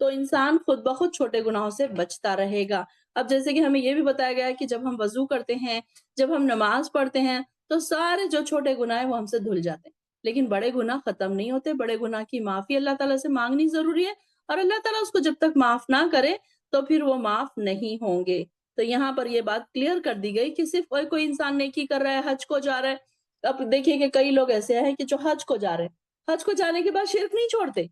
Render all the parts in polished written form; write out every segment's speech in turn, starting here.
تو انسان خود بخود چھوٹے گناہوں سے بچتا رہے گا۔ اب جیسے کہ ہمیں یہ بھی بتایا گیا ہے کہ جب ہم وضو کرتے ہیں، جب ہم نماز پڑھتے ہیں، تو سارے جو چھوٹے گناہ ہیں وہ ہم سے دھل جاتے ہیں، لیکن بڑے گناہ ختم نہیں ہوتے۔ بڑے گناہ کی معافی اللہ تعالیٰ سے مانگنی ضروری ہے، اور اللہ تعالیٰ اس کو جب تک معاف نہ کرے تو پھر وہ معاف نہیں ہوں گے۔ تو یہاں پر یہ بات کلیئر کر دی گئی کہ صرف کوئی انسان نیکی کر رہا ہے، حج کو جا رہا ہے۔ اب دیکھیے کہ کئی لوگ ایسے ہیں کہ جو حج کو جا رہے ہیں، حج کو جانے کے بعد شرک نہیں چھوڑتے۔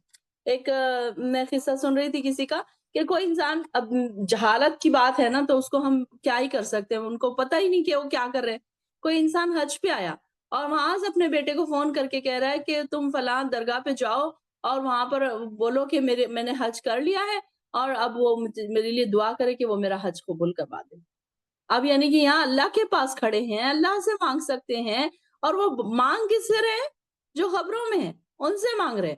ایک میں قصہ سن رہی تھی کسی کا کہ کوئی انسان، اب جہالت کی بات ہے نا تو اس کو ہم کیا ہی کر سکتے ہیں، ان کو پتہ ہی نہیں کہ وہ کیا کر رہے ہیں۔ کوئی انسان حج پہ آیا اور وہاں سے اپنے بیٹے کو فون کر کے کہہ رہا ہے کہ تم فلاں درگاہ پہ جاؤ اور وہاں پر بولو کہ میں نے حج کر لیا ہے، اور اب وہ میرے لیے دعا کرے کہ وہ میرا حج قبول کروا دے۔ اب یعنی کہ یہاں اللہ کے پاس کھڑے ہیں، اللہ سے مانگ سکتے ہیں، اور وہ مانگ کس سے رہے؟ جو خبروں میں ہیں ان سے مانگ رہے۔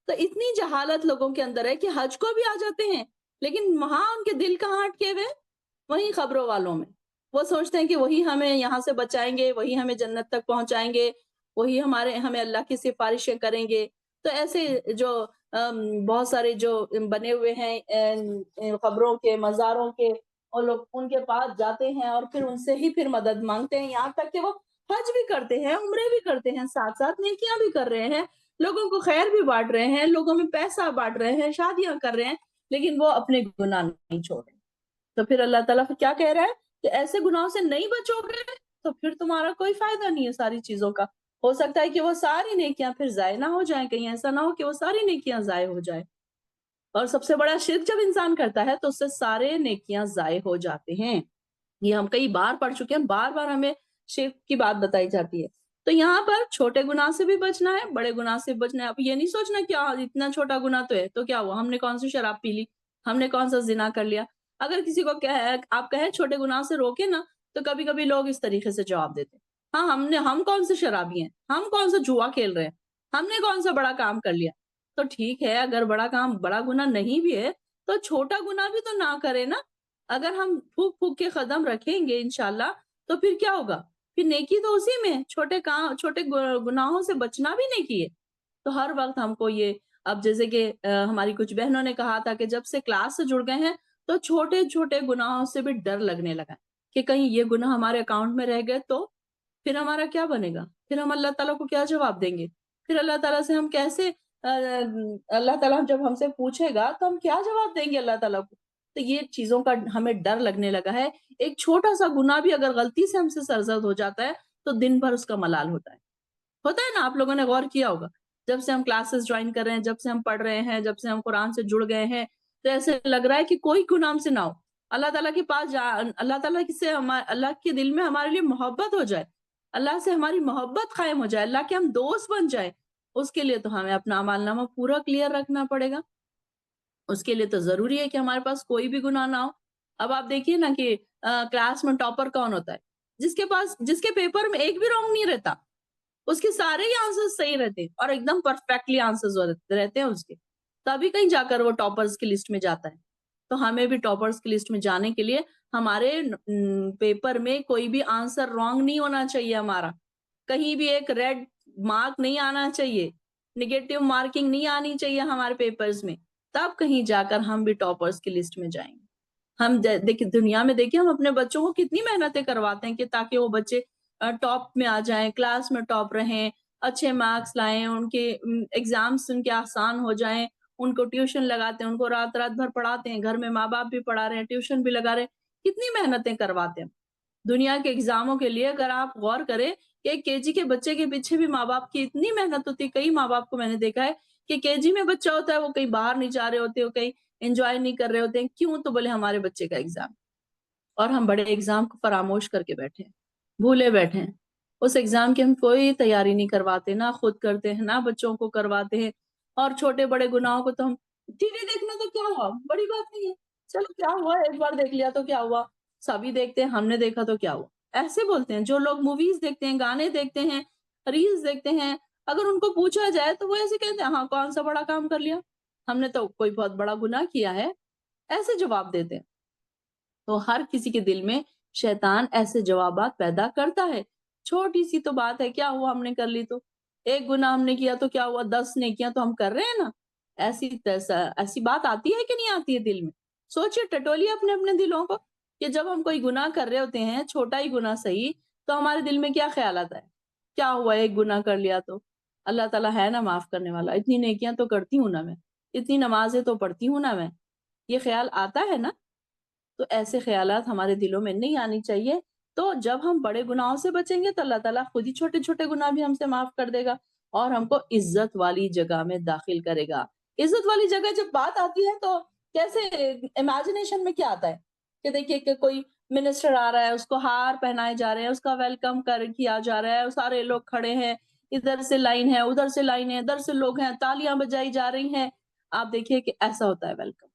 تو اتنی جہالت لوگوں کے اندر ہے کہ حج کو بھی آ جاتے ہیں، لیکن وہاں ان کے دل کہاں اٹکے ہوئے؟ وہی خبروں والوں میں۔ وہ سوچتے ہیں کہ وہی ہمیں یہاں سے بچائیں گے، وہی ہمیں جنت تک پہنچائیں گے، وہی ہمیں اللہ کی سفارشیں کریں گے۔ تو ایسے جو بہت سارے جو بنے ہوئے ہیں خبروں کے، مزاروں کے، اور لوگ ان کے پاس جاتے ہیں اور پھر ان سے ہی پھر مدد مانگتے ہیں، یہاں تک کہ وہ حج بھی کرتے ہیں، عمرے بھی کرتے ہیں، ساتھ ساتھ نیکیاں بھی کر رہے ہیں، لوگوں کو خیر بھی بانٹ رہے ہیں، لوگوں میں پیسہ بانٹ رہے ہیں، شادیاں کر رہے ہیں، لیکن وہ اپنے گناہ نہیں چھوڑ رہے۔ تو پھر اللہ تعالیٰ کیا کہہ رہا ہے کہ ایسے گناہوں سے نہیں بچو گے تو پھر تمہارا کوئی فائدہ نہیں ہے ساری چیزوں کا۔ ہو سکتا ہے کہ وہ ساری نیکیاں پھر ضائع نہ ہو جائیں، کہیں ایسا نہ ہو کہ وہ ساری نیکیاں ضائع ہو جائیں۔ اور سب سے بڑا شرک جب انسان کرتا ہے تو اس سے سارے نیکیاں ضائع ہو جاتے ہیں۔ یہ ہم کئی بار پڑھ چکے ہیں، بار بار ہمیں شرک کی بات بتائی جاتی ہے۔ تو یہاں پر چھوٹے گناہ سے بھی بچنا ہے، بڑے گناہ سے بھی بچنا ہے۔ اب یہ نہیں سوچنا کہ اتنا چھوٹا گناہ تو ہے تو کیا ہوا، ہم نے کون سی شراب پی لی، ہم نے کون سا زنا کر لیا۔ اگر کسی کو آپ کہیں چھوٹے گناہ سے روکے نا، تو کبھی کبھی لوگ اس طریقے سے جواب دیتے ہیں، ہاں ہم کون سے شرابی ہیں، ہم کون سا جوا کھیل رہے ہیں، ہم نے کون سا بڑا کام کر لیا۔ تو ٹھیک ہے، اگر بڑا کام، بڑا گناہ نہیں بھی ہے تو چھوٹا گناہ بھی تو نہ کرے نا۔ اگر ہم پھوک پھوک کے قدم رکھیں گے انشاءاللہ تو پھر کیا ہوگا، پھر نیکی تو اسی میں، چھوٹے گناہوں سے بچنا بھی نیکی ہے۔ تو ہر وقت ہم کو یہ، اب جیسے کہ ہماری کچھ بہنوں نے کہا تھا کہ جب سے کلاس سے جڑ گئے ہیں تو چھوٹے چھوٹے گناہوں سے بھی ڈر لگنے لگا کہ کہیں یہ گناہ ہمارے اکاؤنٹ میں رہ گئے تو پھر ہمارا کیا بنے گا، پھر ہم اللہ تعالیٰ کو کیا جواب دیں گے، پھر اللہ تعالیٰ سے ہم کیسے، اللہ تعالیٰ جب ہم سے پوچھے گا تو ہم کیا جواب دیں گے اللہ تعالیٰ کو۔ تو یہ چیزوں کا ہمیں ڈر لگنے لگا ہے۔ ایک چھوٹا سا گناہ بھی اگر غلطی سے ہم سے سرزد ہو جاتا ہے تو دن بھر اس کا ملال ہوتا ہے نا۔ آپ لوگوں نے غور کیا ہوگا، جب سے ہم کلاسز جوائن کر رہے ہیں، جب سے ہم پڑھ رہے ہیں، جب سے ہم قرآن سے جڑ گئے ہیں، تو ایسے لگ رہا ہے کہ کوئی گناہ ہم سے نہ ہو، اللہ تعالیٰ کے پاس اللہ تعالیٰ سے اللہ کے دل میں ہمارے لیے محبت ہو جائے، اللہ سے ہماری محبت قائم ہو جائے، اللہ کے ہم دوست بن جائے۔ اس کے لیے تو ہمیں اپنا اعمال نامہ پورا کلیئر رکھنا پڑے گا۔ اس کے لیے تو ضروری ہے کہ ہمارے پاس کوئی بھی گناہ نہ ہو۔ اب آپ دیکھیے نا کہ کلاس میں ٹاپر کون ہوتا ہے، جس کے پیپر میں ایک بھی رانگ نہیں رہتا، اس کے سارے ہی آنسر صحیح رہتے ہیں اور ایک دم پرفیکٹلی آنسرز رہتے ہیں اس کے، تبھی کہیں جا کر وہ ٹاپرز کی لسٹ میں جاتا ہے۔ تو ہمیں بھی ٹاپرز کی لسٹ میں جانے کے لیے ہمارے پیپر میں کوئی بھی آنسر رانگ نہیں ہونا چاہیے، ہمارا کہیں بھی ایک ریڈ مارک نہیں آنا چاہیے، نیگیٹو مارکنگ نہیں آنی چاہیے ہمارے پیپرز میں، تب کہیں جا کر ہم بھی ٹاپرز کی لسٹ میں جائیں گے۔ ہم دیکھیں دنیا میں، دیکھیں ہم اپنے بچوں کو کتنی محنتیں کرواتے ہیں کہ تاکہ وہ بچے ٹاپ میں آ جائیں، کلاس میں ٹاپ رہیں، اچھے مارکس لائیں، ان کے ایگزامس ان کے آسان ہو جائیں، ان کو ٹیوشن لگاتے ہیں، ان کو رات رات بھر پڑھاتے ہیں، گھر میں ماں باپ بھی پڑھا رہے ہیں، ٹیوشن بھی لگا رہے ہیں، کتنی محنتیں کرواتے ہیں دنیا کے ایگزاموں کے لیے۔ اگر آپ غور کریں کہ ایک کے جی کے بچے کے پیچھے بھی ماں باپ کی اتنی محنت ہوتی ہے، کئی ماں باپ کو میں نے دیکھا ہے کہ کے جی میں بچہ ہوتا ہے، وہ کہیں باہر نہیں جا رہے ہوتے، وہ کہیں انجوائے نہیں کر رہے ہوتے ہیں، کیوں؟ تو بولے ہمارے بچے کا ایگزام، اور ہم بڑے ایگزام کو فراموش کر کے بیٹھے ہیں، بھولے بیٹھے ہیں۔ اس ایگزام کی ہم کوئی تیاری نہیں کرواتے، نہ خود کرتے ہیں، نہ بچوں کو کرواتے ہیں۔ اور چھوٹے بڑے گناہوں کو تو ہم، ٹی وی دیکھنا تو کیا ہوا، بڑی بات نہیں ہے، چلو کیا ہوا، ایک بار دیکھ لیا تو کیا ہوا، سبھی دیکھتے ہیں، ہم نے دیکھا تو کیا ہوا، ایسے بولتے ہیں۔ جو لوگ موویز دیکھتے ہیں، گانے دیکھتے ہیں، ریلز دیکھتے ہیں، اگر ان کو پوچھا جائے تو وہ ایسے کہتے ہیں ہاں کون سا بڑا کام کر لیا، ہم نے تو کوئی بہت بڑا گناہ کیا ہے، ایسے جواب دیتے ہیں۔ تو ہر کسی کے دل میں شیطان ایسے جوابات پیدا کرتا ہے۔ چھوٹی سی تو بات ہے، کیا ہوا ہم نے کر لی تو، ایک گناہ ہم نے کیا تو کیا ہوا، 10 نیکیاں تو ہم کر رہے ہیں نا، ایسی بات آتی ہے کہ نہیں آتی ہے دل میں؟ سوچئے، ٹٹولیے اپنے اپنے دلوں کو کہ جب ہم کوئی گناہ کر رہے ہوتے ہیں، چھوٹا ہی گناہ صحیح، تو ہمارے دل میں کیا خیال آتا ہے؟ کیا ہوا ایک گناہ کر لیا تو؟ اللہ تعالیٰ ہے نا معاف کرنے والا، اتنی نیکیاں تو کرتی ہوں نا میں، اتنی نمازیں تو پڑھتی ہوں نا میں، یہ خیال آتا ہے نا؟ تو ایسے خیالات ہمارے دلوں میں نہیں آنی چاہیے۔ تو جب ہم بڑے گناہوں سے بچیں گے تو اللہ تعالیٰ خود ہی چھوٹے چھوٹے گناہ بھی ہم سے معاف کر دے گا اور ہم کو عزت والی جگہ میں داخل کرے گا۔ عزت والی جگہ جب بات آتی ہے تو کیسے امیجنیشن میں کیا آتا ہے کہ دیکھیے کہ کوئی منسٹر آ رہا ہے، اس کو ہار پہنائے جا رہے ہیں، اس کا ویلکم کیا جا رہا ہے، سارے لوگ کھڑے ہیں، ادھر سے لائن ہے، ادھر سے لائن ہے، ادھر سے لوگ ہیں، تالیاں بجائی جا رہی ہیں۔ آپ دیکھیے کہ ایسا ہوتا ہے ویلکم،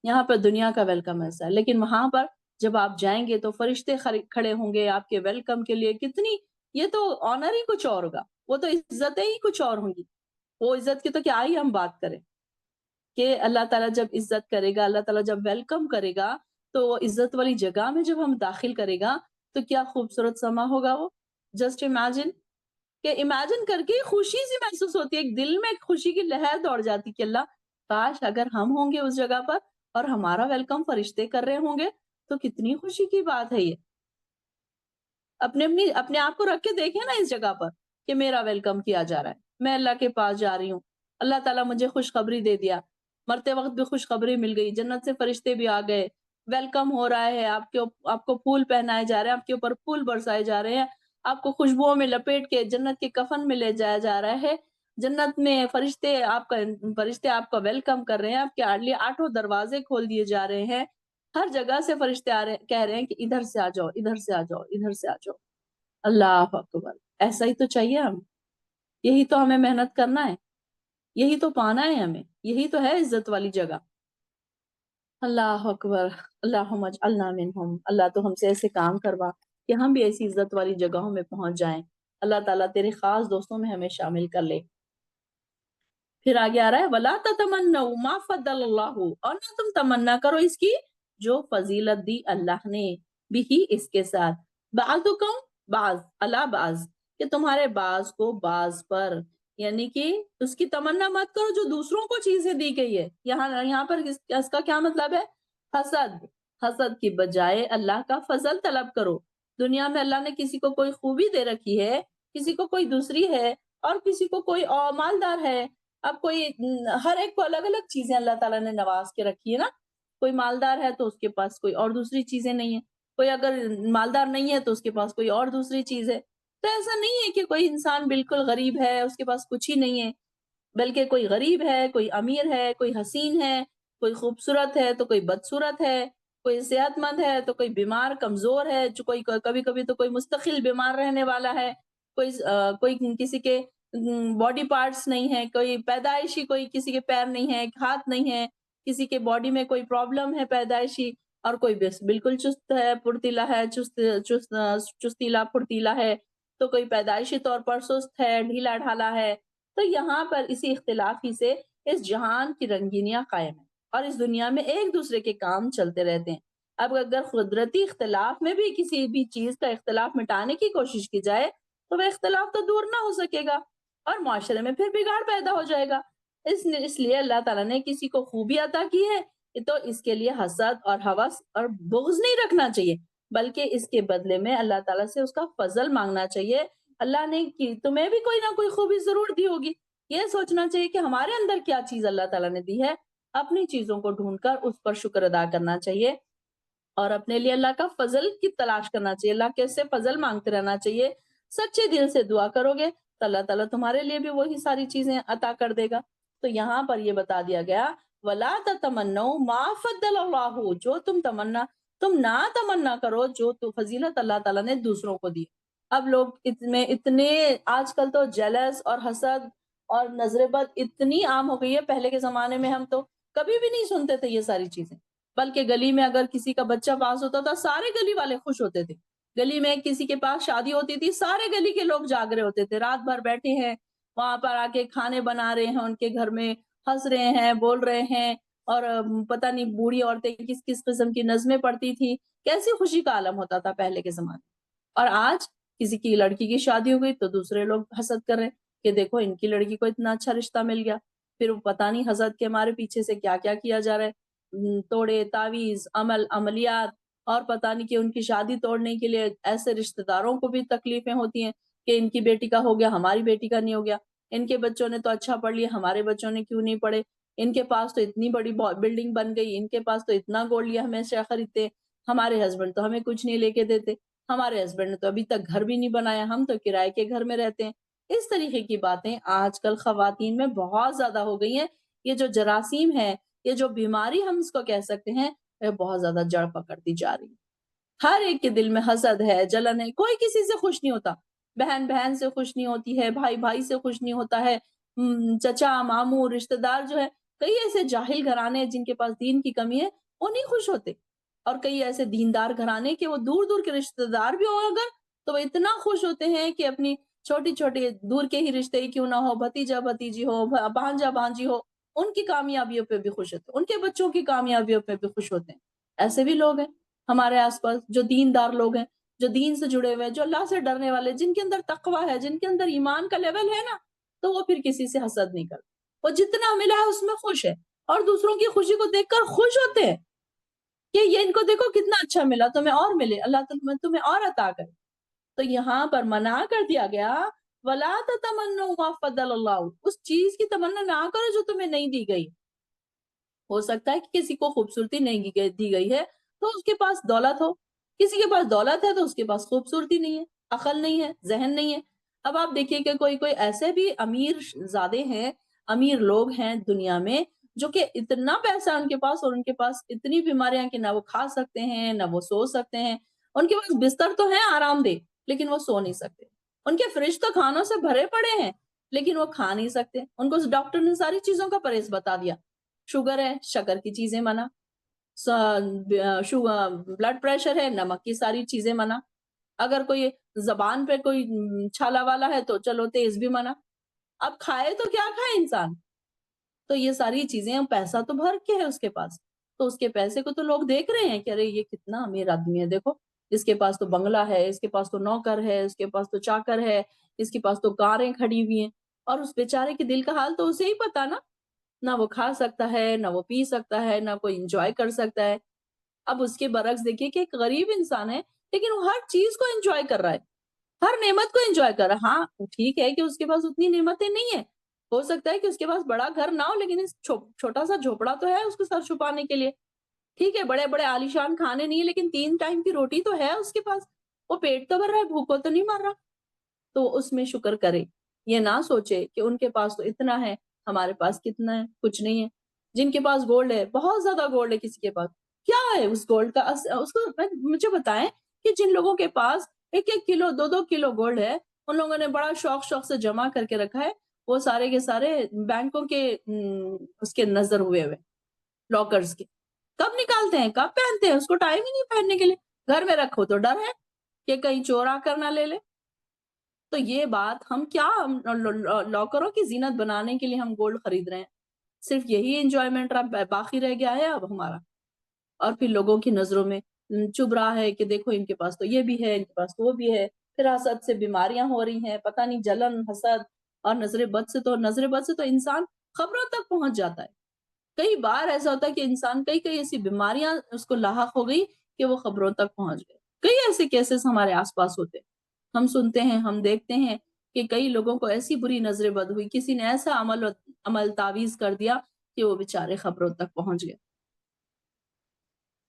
یہاں پر دنیا کا ویلکم ایسا ہے، لیکن وہاں پر جب آپ جائیں گے تو فرشتے کھڑے ہوں گے آپ کے ویلکم کے لیے۔ کتنی، یہ تو آنر ہی کچھ اور ہوگا، وہ تو عزتیں ہی کچھ اور ہوں گی۔ وہ عزت کی تو کیا ہی ہم بات کریں کہ اللہ تعالیٰ جب عزت کرے گا، اللہ تعالیٰ جب ویلکم کرے گا تو وہ عزت والی جگہ میں جب ہم داخل کرے گا تو کیا خوبصورت سما ہوگا وہ۔ جسٹ امیجن، کہ امیجن کر کے خوشی سی محسوس ہوتی ہے، ایک دل میں ایک خوشی کی لہر دوڑ جاتی کہ اللہ کاش اگر ہم ہوں گے اس جگہ پر اور ہمارا ویلکم فرشتے کر رہے ہوں گے تو کتنی خوشی کی بات ہے یہ۔ اپنے آپ کو رکھ کے دیکھیں نا اس جگہ پر کہ میرا ویلکم کیا جا رہا ہے، میں اللہ کے پاس جا رہی ہوں، اللہ تعالیٰ مجھے خوشخبری دے دیا، مرتے وقت بھی خوشخبری مل گئی، جنت سے فرشتے بھی آ گئے، ویلکم ہو رہا ہے، آپ کو پھول پہنائے جا رہے ہیں، آپ کے اوپر پھول برسائے جا رہے ہیں، آپ کو خوشبوؤں میں لپیٹ کے جنت کے کفن میں لے جایا جا رہا ہے، جنت میں فرشتے آپ کا ویلکم کر رہے ہیں، آپ کے لیے 8 دروازے کھول دیے جا رہے ہیں، ہر جگہ سے فرشتے کہہ رہے ہیں کہ ادھر سے آ جاؤ، ادھر سے آ جاؤ، ادھر سے آ جاؤ۔ اللہ اکبر، ایسا ہی تو چاہیے ہم، یہی تو ہمیں محنت کرنا ہے، یہی تو پانا ہے ہمیں، یہی تو ہے عزت والی جگہ۔ اللہ اکبر، اللہم اجعلنا منہم، اللہ تو ہم سے ایسے کام کروا کہ ہم بھی ایسی عزت والی جگہوں میں پہنچ جائیں۔ اللہ تعالیٰ تیرے خاص دوستوں میں ہمیں شامل کر لے۔ پھر آگے آ رہا ہے وَلَا تَتَمَنَّوْا مَا فَضَّلَ اللَّهُ، اور نہ تم تمنا کرو اس کی جو فضیلت دی اللہ نے بھی اس کے ساتھ، بعضکم بعض علی بعض، کہ تمہارے بعض کو بعض پر، یعنی کہ اس کی تمنا مت کرو جو دوسروں کو چیزیں دی گئی ہے۔ یہاں پر اس کا کیا مطلب ہے؟ حسد کی بجائے اللہ کا فضل طلب کرو۔ دنیا میں اللہ نے کسی کو کوئی خوبی دے رکھی ہے، کسی کو کوئی دوسری ہے اور کسی کو کوئی اور مالدار ہے۔ اب کوئی ہر ایک کو الگ الگ چیزیں اللہ تعالیٰ نے نواز کے رکھی ہے نا، کوئی مالدار ہے تو اس کے پاس کوئی اور دوسری چیزیں نہیں ہیں، کوئی اگر مالدار نہیں ہے تو اس کے پاس کوئی اور دوسری چیز ہے۔ تو ایسا نہیں ہے کہ کوئی انسان بالکل غریب ہے، اس کے پاس کچھ ہی نہیں ہے، بلکہ کوئی غریب ہے، کوئی امیر ہے، کوئی حسین ہے، کوئی خوبصورت ہے تو کوئی بدصورت ہے، کوئی صحت مند ہے تو کوئی بیمار کمزور ہے، جو کوئی کبھی کبھی تو کوئی مستقل بیمار رہنے والا ہے، کوئی کسی کے باڈی پارٹس نہیں ہے، کوئی پیدائشی کوئی کسی کے پیر نہیں ہے، ایک ہاتھ نہیں ہے، کسی کے باڈی میں کوئی پرابلم ہے پیدائشی، اور کوئی بالکل چست ہے، پھرتیلا ہے، چستیلا پھرتیلا ہے، تو کوئی پیدائشی طور پر سست ہے، ڈھیلا ڈھالا ہے۔ تو یہاں پر اسی اختلاف ہی سے اس جہان کی رنگینیاں قائم ہیں اور اس دنیا میں ایک دوسرے کے کام چلتے رہتے ہیں۔ اب اگر قدرتی اختلاف میں بھی کسی بھی چیز کا اختلاف مٹانے کی کوشش کی جائے تو وہ اختلاف تو دور نہ ہو سکے گا اور معاشرے میں پھر بگاڑ پیدا ہو جائے گا۔ اس لیے اللہ تعالیٰ نے کسی کو خوبی عطا کی ہے تو اس کے لیے حسد اور ہوس اور بغض نہیں رکھنا چاہیے، بلکہ اس کے بدلے میں اللہ تعالیٰ سے اس کا فضل مانگنا چاہیے۔ اللہ نے تمہیں بھی کوئی نہ کوئی خوبی ضرور دی ہوگی، یہ سوچنا چاہیے کہ ہمارے اندر کیا چیز اللہ تعالیٰ نے دی ہے، اپنی چیزوں کو ڈھونڈ کر اس پر شکر ادا کرنا چاہیے اور اپنے لیے اللہ کا فضل کی تلاش کرنا چاہیے، اللہ کے سے فضل مانگتے رہنا چاہیے۔ سچے دل سے دعا کرو گے تو اللہ تعالیٰ تمہارے لیے بھی وہی ساری چیزیں عطا کر دے گا۔ تو یہاں پر یہ بتا دیا گیا وَلَا تَتَمَنَّوْا مَا فَضَّلَ اللَّهُ، جو تم نہ تمنا کرو جو فضیلت اللہ تعالیٰ نے دوسروں کو دی۔ اب لوگ اتنے آج کل تو جیلس اور حسد اور نظر بد اتنی عام ہو گئی ہے، پہلے کے زمانے میں ہم تو کبھی بھی نہیں سنتے تھے یہ ساری چیزیں، بلکہ گلی میں اگر کسی کا بچہ پاس ہوتا تھا سارے گلی والے خوش ہوتے تھے، گلی میں کسی کے پاس شادی ہوتی تھی سارے گلی کے لوگ جاگ رہے ہوتے تھے، رات بھر بیٹھے ہیں وہاں پر آ کے کھانے بنا رہے ہیں، ان کے گھر میں ہنس رہے ہیں، بول رہے ہیں، اور پتہ نہیں بوڑھی عورتیں کس کس قسم کی نظمیں پڑھتی تھی، کیسی خوشی کا عالم ہوتا تھا پہلے کے زمانے۔ اور آج کسی کی لڑکی کی شادی ہو گئی تو دوسرے لوگ حسد کر رہے ہیں کہ دیکھو ان کی لڑکی کو اتنا اچھا رشتہ مل گیا، پھر وہ پتہ نہیں حسد کے ہمارے پیچھے سے کیا کیا کیا جا رہا ہے، توڑے تعویذ عملیات، اور پتہ نہیں کہ ان کی شادی توڑنے کے لیے ایسے رشتہ داروں کو بھی تکلیفیں ہوتی ہیں کہ ان کی بیٹی کا ہو گیا ہماری بیٹی کا نہیں ہو گیا، ان کے بچوں نے تو اچھا پڑھ لیا ہمارے بچوں نے کیوں نہیں پڑھے، ان کے پاس تو اتنی بڑی بلڈنگ بن گئی، ان کے پاس تو اتنا گولڈ لیا ہمیشہ خریدتے، ہمارے ہسبینڈ تو ہمیں کچھ نہیں لے کے دیتے، ہمارے ہسبینڈ نے تو ابھی تک گھر بھی نہیں بنایا، ہم تو کرائے کے گھر میں رہتے ہیں۔ اس طریقے کی باتیں آج کل خواتین میں بہت زیادہ ہو گئی ہیں۔ یہ جو جراثیم ہے، یہ جو بیماری ہم اس کو کہہ سکتے ہیں، یہ بہت زیادہ جڑ پکڑتی جا رہی ہے۔ ہر ایک کے دل میں حسد ہے، جلن ہے، کوئی کسی سے خوش نہیں ہوتا، بہن بہن سے خوش نہیں ہوتی ہے، بھائی بھائی سے خوش نہیں ہوتا ہے، چچا ماموں رشتہ دار جو ہے، کئی ایسے جاہل گھرانے ہیں جن کے پاس دین کی کمی ہے، وہ نہیں خوش ہوتے، اور کئی ایسے دیندار گھرانے کہ وہ دور دور کے رشتہ دار بھی ہو اگر تو وہ اتنا خوش ہوتے ہیں کہ اپنی چھوٹی چھوٹی دور کے ہی رشتے ہی کیوں نہ ہو، بھتیجا بھتیجی ہو، بھانجا بھانجی ہو، ان کی کامیابیوں پہ بھی خوش ہوتے ہیں، ان کے بچوں کی کامیابیوں پہ بھی خوش ہوتے ہیں۔ ایسے بھی لوگ ہیں ہمارے آس پاس جو دیندار لوگ ہیں، جو دین سے جڑے ہوئے ہیں، جو اللہ سے ڈرنے والے، جن کے اندر تقویٰ ہے، جن کے اندر ایمان کا لیول ہے نا، تو وہ پھر کسی سے حسد نہیں کرتے، وہ جتنا ملا ہے اس میں خوش ہے، اور دوسروں کی خوشی کو دیکھ کر خوش ہوتے ہیں کہ یہ ان کو دیکھو کتنا اچھا ملا، تمہیں اور ملے، اللہ تعالیٰ تمہیں اور عطا کرے۔ تو یہاں پر منع کر دیا گیا وَلَا تَتَمَنَّوْا مَا فَضَّلَ اللَّهُ، اس چیز کی تمنا نہ کرو جو تمہیں نہیں دی گئی۔ ہو سکتا ہے کہ کسی کو خوبصورتی نہیں دی گئی ہے تو اس کے پاس دولت ہو، کسی کے پاس دولت ہے تو اس کے پاس خوبصورتی نہیں ہے، عقل نہیں ہے، ذہن نہیں ہے۔ اب آپ دیکھیے کہ کوئی ایسے بھی امیر زادے ہیں، امیر لوگ ہیں دنیا میں جو کہ اتنا پیسہ ان کے پاس، اور ان کے پاس اتنی بیماریاں کہ نہ وہ کھا سکتے ہیں نہ وہ سو سکتے ہیں، ان کے پاس بستر تو ہے آرام دہ لیکن وہ سو نہیں سکتے، ان کے فریج تو کھانوں سے بھرے پڑے ہیں لیکن وہ کھا نہیں سکتے، ان کو ڈاکٹر نے ساری چیزوں کا پرہیز بتا دیا، شوگر ہے شکر کی چیزیں منع، بلڈ پریشر ہے نمک کی ساری چیزیں منع، اگر کوئی زبان پہ کوئی چھالا والا ہے تو چلو تیز بھی منع، اب کھائے تو کیا کھائے انسان؟ تو یہ ساری چیزیں، پیسہ تو بھر کے ہے اس کے پاس، تو اس کے پیسے کو تو لوگ دیکھ رہے ہیں کہ ارے یہ کتنا امیر آدمی ہے، دیکھو اس کے پاس تو بنگلہ ہے، اس کے پاس تو نوکر ہے، اس کے پاس تو چاکر ہے، اس کے پاس تو کاریں کھڑی ہوئی ہیں، اور اس بیچارے کے دل کا حال تو اسے ہی پتا نا، نہ وہ کھا سکتا ہے نہ وہ پی سکتا ہے نہ کوئی انجوائے کر سکتا ہے۔ اب اس کے برعکس دیکھیے کہ ایک غریب انسان ہے لیکن وہ ہر چیز کو انجوائے کر رہا ہے، ہر نعمت کو انجوائے کر رہا ہے۔ ہاں ٹھیک ہے کہ اس کے پاس اتنی نعمتیں نہیں ہیں، ہو سکتا ہے کہ اس کے پاس بڑا گھر نہ ہو لیکن چھوٹا سا جھوپڑا تو ہے اس کو سر چھپانے کے لیے، ٹھیک ہے بڑے بڑے عالیشان کھانے نہیں ہے لیکن 3 ٹائم کی روٹی تو ہے اس کے پاس، وہ پیٹ تو بھر رہا ہے، بھوکوں تو نہیں مر رہا، تو اس میں شکر کرے، یہ نہ سوچے کہ ان کے پاس تو اتنا ہے ہمارے پاس کتنا ہے، کچھ نہیں ہے۔ جن کے پاس گولڈ ہے، بہت زیادہ گولڈ ہے کسی کے پاس، کیا ہے اس گولڈ کا اس کو مجھے بتائیں کہ جن لوگوں کے پاس 1-1 کلو 2-2 کلو گولڈ ہے، ان لوگوں نے بڑا شوق سے جمع کر کے رکھا ہے، وہ سارے کے سارے بینکوں کے اس کے نظر ہوئے لاکرز کے، کب نکالتے ہیں کب پہنتے ہیں، اس کو ٹائم ہی نہیں پہننے کے لیے، گھر میں رکھو تو ڈر ہے کہ کہیں چور آ کر نہ لے لے۔ تو یہ بات ہم کیا لاکروں کی زینت بنانے کے لیے ہم گولڈ خرید رہے ہیں، صرف یہی انجوائمنٹ باقی رہ گیا ہے اب ہمارا، اور پھر لوگوں کی نظروں میں چبھ رہا ہے کہ دیکھو ان کے پاس تو یہ بھی ہے، ان کے پاس تو وہ بھی ہے، پھر حسد سے بیماریاں ہو رہی ہیں، پتہ نہیں جلن حسد اور نظر بد سے تو انسان خبروں تک پہنچ جاتا ہے۔ کئی بار ایسا ہوتا ہے کہ انسان کئی ایسی بیماریاں اس کو لاحق ہو گئی کہ وہ خبروں تک پہنچ گئے، کئی ایسے کیسز ہمارے آس پاس ہوتے ہیں، ہم سنتے ہیں، ہم دیکھتے ہیں کہ کئی لوگوں کو ایسی بری نظر بد ہوئی، کسی نے ایسا عمل تعویذ کر دیا کہ وہ بیچارے خبروں تک پہنچ گئے۔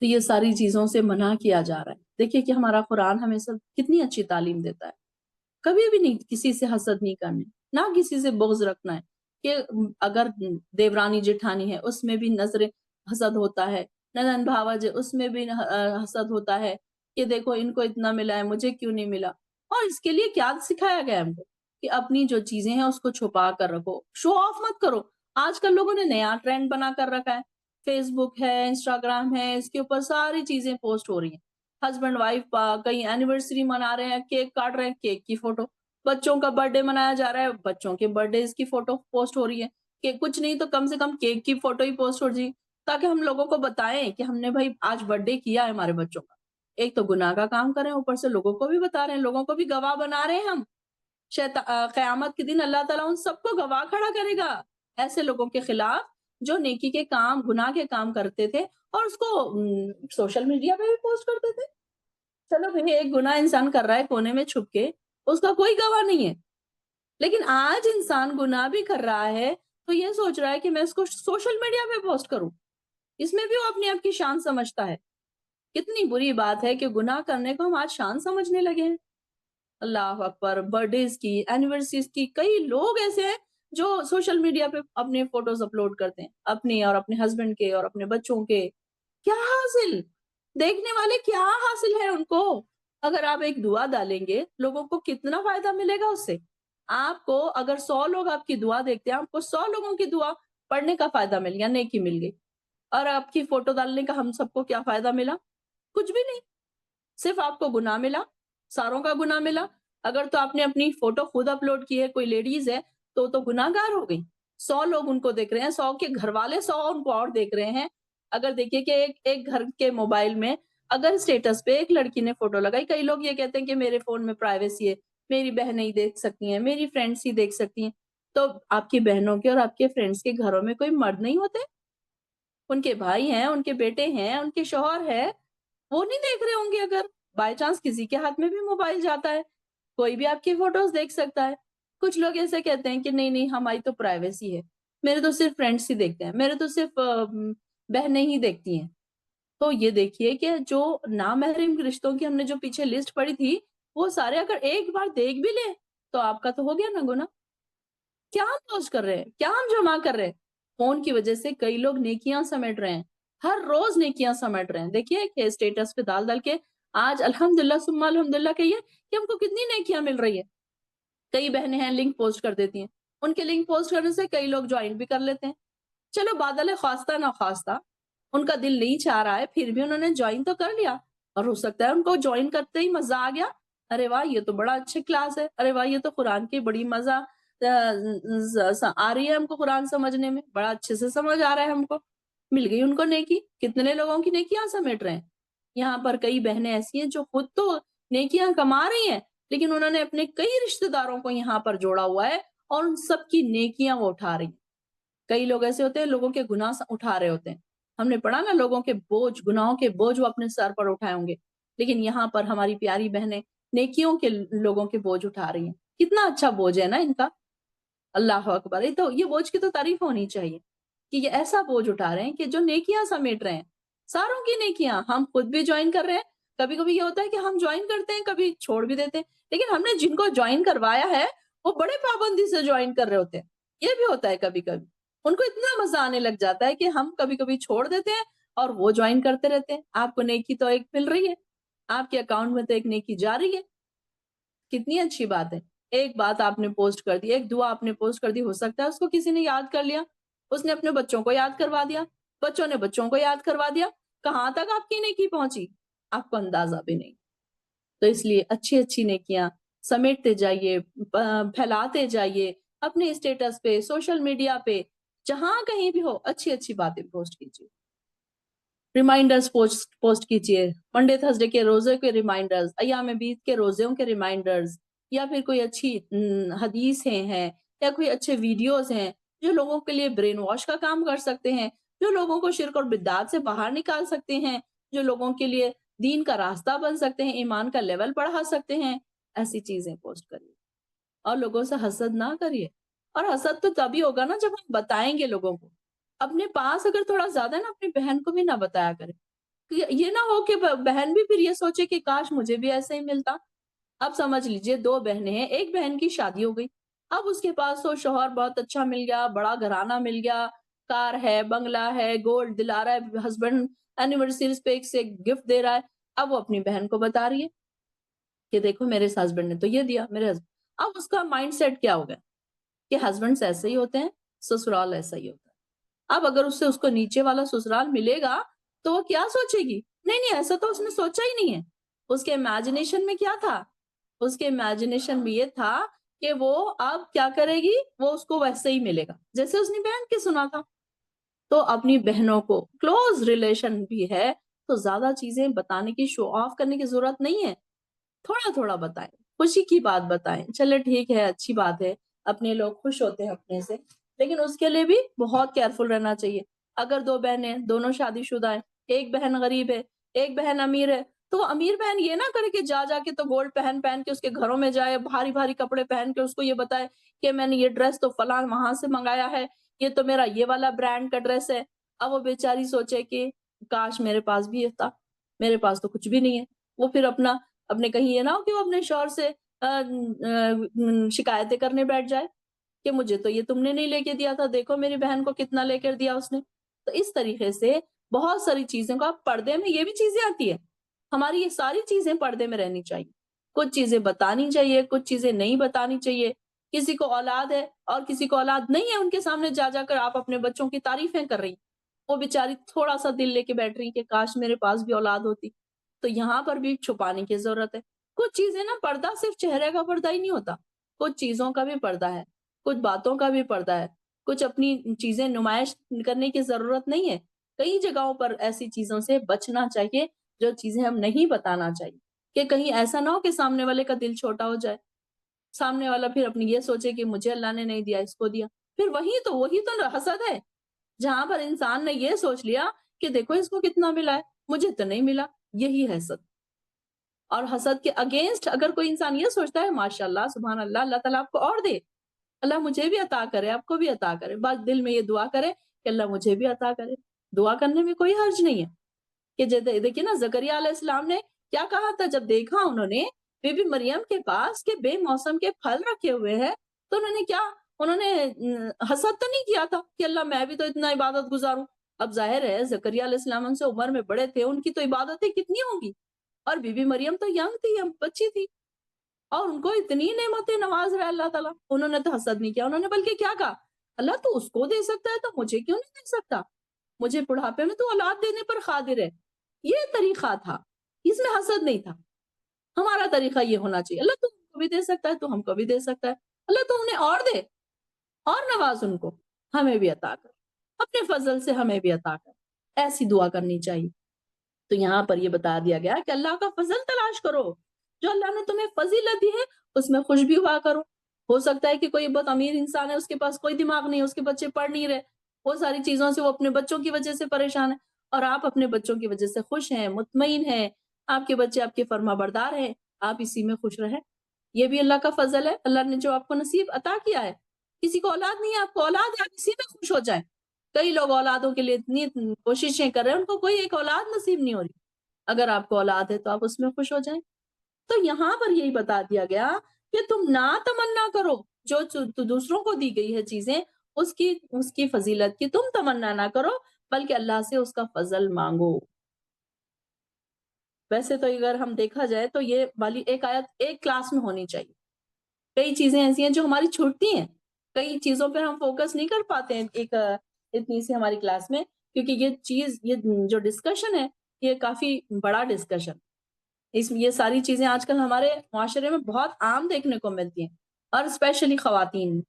تو یہ ساری چیزوں سے منع کیا جا رہا ہے۔ دیکھیے کہ ہمارا قرآن ہمیں سب کتنی اچھی تعلیم دیتا ہے، کبھی بھی نہیں کسی سے حسد نہیں کرنے، نہ کسی سے بغض رکھنا ہے، کہ اگر دیورانی جٹھانی ہے اس میں بھی نظر حسد ہوتا ہے، ننن بھاوج اس میں بھی حسد ہوتا ہے کہ دیکھو ان کو اتنا ملا ہے مجھے کیوں نہیں ملا، اور اس کے لیے کیا سکھایا گیا ہم کو کہ اپنی جو چیزیں ہیں اس کو چھپا کر رکھو، شو آف مت کرو۔ آج کل لوگوں نے نیا ٹرینڈ بنا کر رکھا ہے، فیس بک ہے، انسٹاگرام ہے، اس کے اوپر ساری چیزیں پوسٹ ہو رہی ہیں، ہسبینڈ وائف کہیں اینیورسری منا رہے ہیں، کیک کاٹ رہے ہیں، کیک کی فوٹو، بچوں کا برتھ ڈے منایا جا رہا ہے، بچوں کے برتھ ڈیز کی فوٹو پوسٹ ہو رہی ہے، کہ کچھ نہیں تو کم سے کم کیک کی فوٹو ہی پوسٹ ہو جائے تاکہ ہم لوگوں کو بتائیں کہ ہم نے بھائی آج برتھ ڈے کیا ہے ہمارے بچوں کا۔ ایک تو گناہ کا کام کریں، اوپر سے لوگوں کو بھی بتا رہے ہیں، لوگوں کو بھی گواہ بنا رہے ہیں ہم۔ قیامت کے دن اللہ تعالیٰ ان سب کو گواہ کھڑا کرے گا ایسے لوگوں کے خلاف جو نیکی کے کام گناہ کے کام کرتے تھے اور اس کو سوشل میڈیا پہ بھی پوسٹ کرتے تھے. چلو بھئی ایک گناہ انسان کر رہا ہے کونے میں چھپ کے، اس کا کوئی گواہ نہیں ہے. لیکن آج انسان گناہ بھی کر رہا ہے تو یہ سوچ رہا ہے کہ میں اس کو سوشل میڈیا پہ پوسٹ کروں. اس میں بھی وہ اپنی آپ کی شان سمجھتا ہے. کتنی بری بات ہے کہ گناہ کرنے کو ہم آج شان سمجھنے لگے ہیں. اللہ اکبر. برتھڈیز کی، اینیورسریز کی، کئی لوگ ایسے ہیں جو سوشل میڈیا پہ اپنے فوٹوز اپلوڈ کرتے ہیں، اپنی اور اپنے ہسبینڈ کے اور اپنے بچوں کے. کیا حاصل؟ دیکھنے والے کیا حاصل ہے ان کو؟ اگر آپ ایک دعا ڈالیں گے لوگوں کو کتنا فائدہ ملے گا اس سے. آپ کو اگر 100 لوگ آپ کی دعا دیکھتے ہیں، آپ کو 100 لوگوں کی دعا پڑھنے کا فائدہ مل گیا، نیکی مل گئی. اور آپ کی فوٹو ڈالنے کا ہم سب کو کیا فائدہ ملا؟ کچھ بھی نہیں. صرف آپ کو گناہ ملا، ساروں کا گناہ ملا. اگر تو آپ نے اپنی فوٹو خود اپلوڈ کی ہے، کوئی لیڈیز ہے تو گناہ گار ہو گئی. 100 لوگ ان کو دیکھ رہے ہیں، 100 کے گھر والے 100 ان کو اور دیکھ رہے ہیں. اگر دیکھیے کہ ایک گھر کے موبائل میں اگر اسٹیٹس پہ ایک لڑکی نے فوٹو لگائی، کئی لوگ یہ کہتے ہیں کہ میرے فون میں پرائیویسی ہے، میری بہنیں ہی دیکھ سکتی ہیں، میری فرینڈس ہی دیکھ سکتی ہیں. تو آپ کی بہنوں کے اور آپ کے فرینڈس کے گھروں میں کوئی مرد نہیں ہوتے؟ ان کے بھائی ہیں، ان کے بیٹے ہیں، ان کے شوہر ہے، وہ نہیں دیکھ رہے ہوں گے؟ اگر بائی چانس کسی کے ہاتھ میں بھی موبائل جاتا ہے، کوئی بھی آپ کی فوٹوز دیکھ سکتا ہے. کچھ لوگ ایسے کہتے ہیں کہ نہیں نہیں ہماری تو پرائیویسی ہے، میرے تو صرف فرینڈس ہی دیکھتے ہیں، میرے تو صرف بہنیں ہی دیکھتی ہیں. تو یہ دیکھیے کہ جو نامحرم رشتوں کی ہم نے جو پیچھے لسٹ پڑی تھی، وہ سارے اگر ایک بار دیکھ بھی لے تو آپ کا تو ہو گیا نا گناہ. کیا ہم پوسٹ کر رہے ہیں؟ کیا ہم جمع کر رہے ہیں؟ فون کی وجہ سے کئی لوگ نیکیاں سمیٹ رہے ہیں، ہر روز نیکیاں سمیٹ رہے ہیں. دیکھیے کہ اسٹیٹس پہ ڈال کے آج الحمدللہ ثم الحمدللہ کہیے کہ ہم کو کتنی نیکیاں مل رہی ہے. کئی بہنیں ہیں لنک پوسٹ کر دیتی ہیں، ان کے لنک پوسٹ کرنے سے کئی لوگ جوائن بھی کر لیتے ہیں. چلو بادل خواستہ نہ خواستہ ان کا دل نہیں چاہ رہا ہے، پھر بھی انہوں نے جوائن تو کر لیا. اور ہو سکتا ہے ان کو جوائن کرتے ہی مزہ آ گیا، ارے واہ یہ تو بڑا اچھے کلاس ہے، ارے واہ یہ تو قرآن کی بڑی مزہ آ رہی ہے ہم کو، قرآن سمجھنے میں بڑا اچھے سے سمجھ آ رہا ہے ہم کو. مل گئی ان کو نیکی. کتنے لوگوں کی نیکیاں سمیٹ رہے ہیں. یہاں پر کئی بہنیں ایسی ہیں جو خود تو نیکیاں کما رہی ہیں، لیکن انہوں نے اپنے کئی رشتہ داروں کو یہاں پر جوڑا ہوا ہے اور ان سب کی نیکیاں وہ اٹھا رہی ہیں. کئی لوگ ایسے ہوتے ہیں لوگوں کے گناہ اٹھا رہے ہوتے ہیں. ہم نے پڑھا نا لوگوں کے بوجھ، گناہوں کے بوجھ وہ اپنے سر پر اٹھائے ہوں گے، لیکن یہاں پر ہماری پیاری بہنیں نیکیوں کے لوگوں کے بوجھ اٹھا رہی ہیں. کتنا اچھا بوجھ ہے نا ان کا. اللہ اکبر. یہ بوجھ کی تو تعریف ہونی چاہیے کہ یہ ایسا بوجھ اٹھا رہے ہیں کہ جو نیکیاں سمیٹ رہے ہیں، ساروں کی نیکیاں. ہم خود بھی جوائن کر رہے ہیں. کبھی کبھی یہ ہوتا ہے کہ ہم جوائن کرتے ہیں، کبھی چھوڑ بھی دیتے ہیں، لیکن ہم نے جن کو جوائن کروایا ہے وہ بڑے پابندی سے جوائن کر رہے ہوتے ہیں. یہ بھی ہوتا ہے کبھی کبھی ان کو اتنا مزہ آنے لگ جاتا ہے کہ ہم کبھی کبھی چھوڑ دیتے ہیں اور وہ جوائن کرتے رہتے ہیں. آپ کو نیکی تو ایک مل رہی ہے، آپ کے اکاؤنٹ میں تو ایک نیکی جا رہی ہے. کتنی اچھی بات ہے. ایک بات آپ نے پوسٹ کر دی، ایک دعا آپ نے پوسٹ کر دی، ہو سکتا ہے اس کو کسی نے یاد کر لیا، اس نے اپنے بچوں کو یاد کروا دیا، بچوں نے بچوں کو یاد کروا دیا. کہاں تک آپ کی نیکی پہنچی آپ کو اندازہ بھی نہیں. تو اس لیے اچھی اچھی نیکیاں سمیٹتے جائیے، پھیلاتے جائیے اپنے اسٹیٹس پہ، سوشل میڈیا پہ، جہاں کہیں بھی ہو اچھی اچھی باتیں پوسٹ کیجیے. ریمائنڈرز پوسٹ کیجیے. منڈے تھرسڈے کے روزے کے ریمائنڈرز، ایام بیت کے روزوں کے ریمائنڈرز، یا پھر کوئی اچھی حدیثیں ہیں یا کوئی اچھے ویڈیوز ہیں جو لوگوں کے لیے برین واش کا کام کر سکتے ہیں، جو لوگوں کو شرک اور بدعات سے باہر نکال سکتے ہیں، جو لوگوں کے لیے دین کا راستہ بن سکتے ہیں، ایمان کا لیول بڑھا سکتے ہیں. ایسی چیزیں پوسٹ کریے اور لوگوں سے حسد نہ کریے. اور حسد تو تبھی ہوگا نا جب ہم بتائیں گے لوگوں کو. اپنے پاس اگر تھوڑا زیادہ ہے نا اپنی بہن کو بھی نہ بتایا کرے. یہ نہ ہو کہ بہن بھی پھر یہ سوچے کہ کاش مجھے بھی ایسے ہی ملتا. اب سمجھ لیجئے 2 بہنیں ہیں، ایک بہن کی شادی ہو گئی، اب اس کے پاس تو شوہر بہت اچھا مل گیا، بڑا گھرانہ مل گیا، کار ہے، بنگلہ ہے، گولڈ دلا رہا ہے، ہسبینڈ اینیورسریز پہ ایک سے ایک گفٹ دے رہا ہے. اب وہ اپنی بہن کو بتا رہی ہے کہ دیکھو میرے ہسبینڈ نے تو یہ دیا، میرے ہسبینڈ. اب اس کا مائنڈ سیٹ کیا ہو گیا کہ ہسبینڈ ایسے ہی ہوتے ہیں، سسرال ایسا ہی ہوتا ہے. اب اگر اس کو نیچے والا سسرال ملے گا تو وہ کیا سوچے گی؟ نہیں نہیں ایسا تو اس نے سوچا ہی نہیں ہے. اس کے امیجنیشن میں کیا تھا؟ اس کے امیجنیشن میں یہ تھا کہ وہ اب کیا کرے گی، وہ اس کو ویسے ہی ملے گا جیسے اس نے بہن کے سنا تھا. تو اپنی بہنوں کو کلوز ریلیشن بھی ہے تو زیادہ چیزیں بتانے کی، شو آف کرنے کی ضرورت نہیں ہے. تھوڑا تھوڑا بتائیں، خوشی کی بات بتائیں. چلے ٹھیک ہے، اچھی بات ہے، اپنے لوگ خوش ہوتے ہیں اپنے سے. لیکن اس کے لیے بھی بہت کیئرفل رہنا چاہیے. اگر 2 بہنیں دونوں شادی شدہ ہیں، ایک بہن غریب ہے، ایک بہن امیر ہے، تو وہ امیر بہن یہ نہ کرے کہ جا کے تو گولڈ پہن کے اس کے گھروں میں جائے، بھاری بھاری کپڑے پہن کے اس کو یہ بتائے کہ میں نے یہ ڈریس تو فلاں وہاں سے منگایا ہے، یہ تو میرا یہ والا برانڈ کا ڈریس ہے. اب وہ بیچاری سوچے کہ کاش میرے پاس بھی یہ تھا، میرے پاس تو کچھ بھی نہیں ہے. وہ پھر اپنے کہیں یہ نہ ہو کہ وہ اپنے شوہر سے شکایتیں کرنے بیٹھ جائے کہ مجھے تو یہ تم نے نہیں لے کے دیا تھا، دیکھو میری بہن کو کتنا لے کر دیا اس نے. تو اس طریقے سے بہت ساری چیزوں کا پردے میں یہ بھی چیزیں آتی ہے. ہماری یہ ساری چیزیں پردے میں رہنی چاہیے. کچھ چیزیں بتانی چاہیے، کچھ چیزیں نہیں بتانی چاہیے. کسی کو اولاد ہے اور کسی کو اولاد نہیں ہے، ان کے سامنے جا کر آپ اپنے بچوں کی تعریفیں کر رہی ہیں. وہ بیچاری تھوڑا سا دل لے کے بیٹھ رہی کہ کاش میرے پاس بھی اولاد ہوتی. تو یہاں پر بھی چھپانے کی ضرورت ہے. کچھ چیزیں نا، پردہ صرف چہرے کا پردہ ہی نہیں ہوتا، کچھ چیزوں کا بھی پردہ ہے، کچھ باتوں کا بھی پردہ ہے. کچھ اپنی چیزیں نمائش کرنے کی ضرورت نہیں ہے. کئی جگہوں پر ایسی چیزوں سے بچنا چاہیے جو چیزیں ہم نہیں بتانا چاہیے، کہ کہیں ایسا نہ ہو کہ سامنے والے کا دل چھوٹا ہو جائے، سامنے والا پھر اپنی یہ سوچے کہ مجھے اللہ نے نہیں دیا، اس کو دیا. پھر وہی تو حسد ہے، جہاں پر انسان نے یہ سوچ لیا کہ دیکھو اس کو کتنا ملا ہے، مجھے تو نہیں ملا. یہی ہے حسد. اور حسد کے اگینسٹ اگر کوئی انسان یہ سوچتا ہے ماشاء اللہ سبحان اللہ، اللہ تعالیٰ آپ کو اور دے، اللہ مجھے بھی عطا کرے، آپ کو بھی عطا کرے، بس دل میں یہ دعا کرے کہ اللہ مجھے بھی عطا کرے. دعا کرنے میں کوئی حرج نہیں ہے. کہ دیکھیے نا، زکریہ علیہ السلام نے کیا کہا تھا جب دیکھا انہوں نے بی بی مریم کے پاس کہ بے موسم کے پھل رکھے ہوئے ہیں، تو انہوں نے حسد تو نہیں کیا تھا کہ اللہ میں بھی تو اتنا عبادت گزاروں. اب ظاہر ہے زکریہ علیہ السلام ان سے عمر میں بڑے تھے، ان کی تو عبادتیں کتنی ہوں گی، اور بی بی مریم تو ینگ تھی، بچی تھی، اور ان کو اتنی نعمتیں نواز رہا اللہ تعالیٰ. انہوں نے تو حسد نہیں کیا، انہوں نے بلکہ کیا کہا، اللہ تو اس کو دے سکتا ہے تو مجھے کیوں نہیں دے سکتا، مجھے بڑھاپے میں تو اولاد دینے پر قادر ہے. یہ طریقہ تھا، اس میں حسد نہیں تھا. ہمارا طریقہ یہ ہونا چاہیے، اللہ تو ہم کو بھی دے سکتا ہے تو ہم کو بھی دے سکتا ہے، اللہ تو انہیں اور دے، اور نواز ان کو، ہمیں بھی عطا کر، اپنے فضل سے ہمیں بھی عطا کر. ایسی دعا کرنی چاہیے. تو یہاں پر یہ بتا دیا گیا کہ اللہ کا فضل تلاش کرو، جو اللہ نے تمہیں فضیلت دی ہے اس میں خوش بھی ہوا کرو. ہو سکتا ہے کہ کوئی بہت امیر انسان ہے، اس کے پاس کوئی دماغ نہیں ہے، اس کے بچے پڑھ نہیں رہے، وہ ساری چیزوں سے وہ اپنے بچوں کی وجہ سے پریشان ہے، اور آپ اپنے بچوں کی وجہ سے خوش ہیں، مطمئن ہیں، آپ کے بچے آپ کے فرما بردار ہیں، آپ اسی میں خوش رہیں. یہ بھی اللہ کا فضل ہے، اللہ نے جو آپ کو نصیب عطا کیا ہے. کسی کو اولاد نہیں ہے، آپ کو اولاد ہے، آپ اسی میں خوش ہو جائیں. کئی لوگ اولادوں کے لیے اتنی کوششیں کر رہے ہیں، ان کو کوئی ایک اولاد نصیب نہیں ہو رہی. اگر آپ کو اولاد ہے تو آپ اس میں خوش ہو جائیں. تو یہاں پر یہی بتا دیا گیا کہ تم نہ تمنا کرو جو دوسروں کو دی گئی ہے چیزیں، اس کی فضیلت کی تم تمنا نہ کرو، بلکہ اللہ سے اس کا فضل مانگو. ویسے تو اگر ہم دیکھا جائے تو یہ والی ایک آیت ایک کلاس میں ہونی چاہیے. کئی چیزیں ایسی ہیں جو ہماری چھوٹتی ہیں، کئی چیزوں پہ ہم فوکس نہیں کر پاتے ہیں ایک اتنی سی ہماری کلاس میں، کیونکہ یہ جو ڈسکشن ہے یہ کافی بڑا ڈسکشن. یہ ساری چیزیں آج کل ہمارے معاشرے میں بہت عام دیکھنے کو ملتی ہیں، اور اسپیشلی خواتین.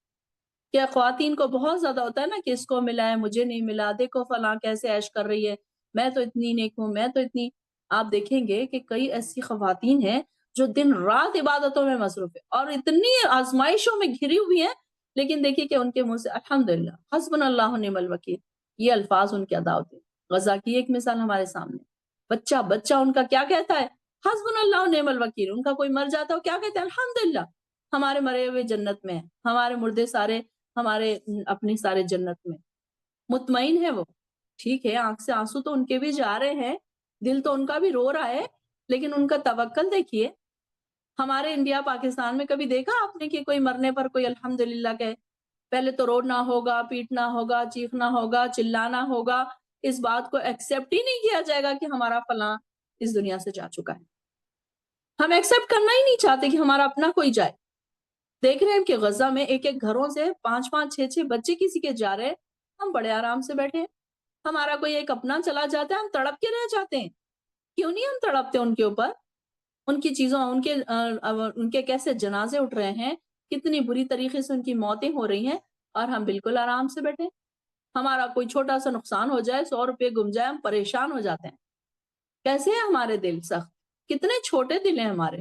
کیا خواتین کو بہت زیادہ ہوتا ہے نا کہ اس کو ملا ہے مجھے نہیں ملا، دیکھو فلاں کیسے عیش کر رہی ہے، میں تو اتنی نیک ہوں، میں تو اتنی. آپ دیکھیں گے کہ کئی ایسی خواتین ہیں جو دن رات عبادتوں میں مصروف ہے اور اتنی آزمائشوں میں گھری ہوئی ہیں، لیکن دیکھیے کہ ان کے منہ سے الحمدللہ حسبنا اللہ و نعم الوکیل یہ الفاظ ان کے ادا ہوتے ہیں. غزہ کی ایک مثال ہمارے سامنے، بچہ ان کا کیا کہتا ہے، حسبنا اللہ و نعم الوکیل. ان کا کوئی مر جاتا ہے کیا کہتے ہیں، الحمدللہ ہمارے مرے ہوئے جنت میں، ہمارے مردے سارے ہمارے اپنی سارے جنت میں. مطمئن ہے وہ. ٹھیک ہے آنکھ سے آنسو تو ان کے بھی جا رہے ہیں، دل تو ان کا بھی رو رہا ہے، لیکن ان کا توکل دیکھیے. ہمارے انڈیا پاکستان میں کبھی دیکھا آپ نے کہ کوئی مرنے پر کوئی الحمدللہ کہے؟ پہلے تو رونا ہوگا، پیٹنا ہوگا، چیخنا ہوگا، چلانا ہوگا. اس بات کو ایکسپٹ ہی نہیں کیا جائے گا کہ ہمارا فلاں اس دنیا سے جا چکا ہے. ہم ایکسپٹ کرنا ہی نہیں چاہتے کہ ہمارا اپنا کوئی جائے. دیکھ رہے ہیں کہ غزہ میں ایک گھروں سے 5 6 بچے کسی کے جا رہے ہیں، ہم بڑے آرام سے بیٹھے ہیں. ہمارا کوئی ایک اپنا چلا جاتا ہے، ہم تڑپ کے رہ جاتے ہیں. کیوں نہیں ہم تڑپتے ان کے اوپر، ان کی چیزوں، ان کے کیسے جنازے اٹھ رہے ہیں، کتنی بری طریقے سے ان کی موتیں ہو رہی ہیں، اور ہم بالکل آرام سے بیٹھے. ہمارا کوئی چھوٹا سا نقصان ہو جائے، 100 روپے گم جائے، ہم پریشان ہو جاتے ہیں. کیسے ہیں ہمارے دل سخت، کتنے چھوٹے دل ہیں ہمارے.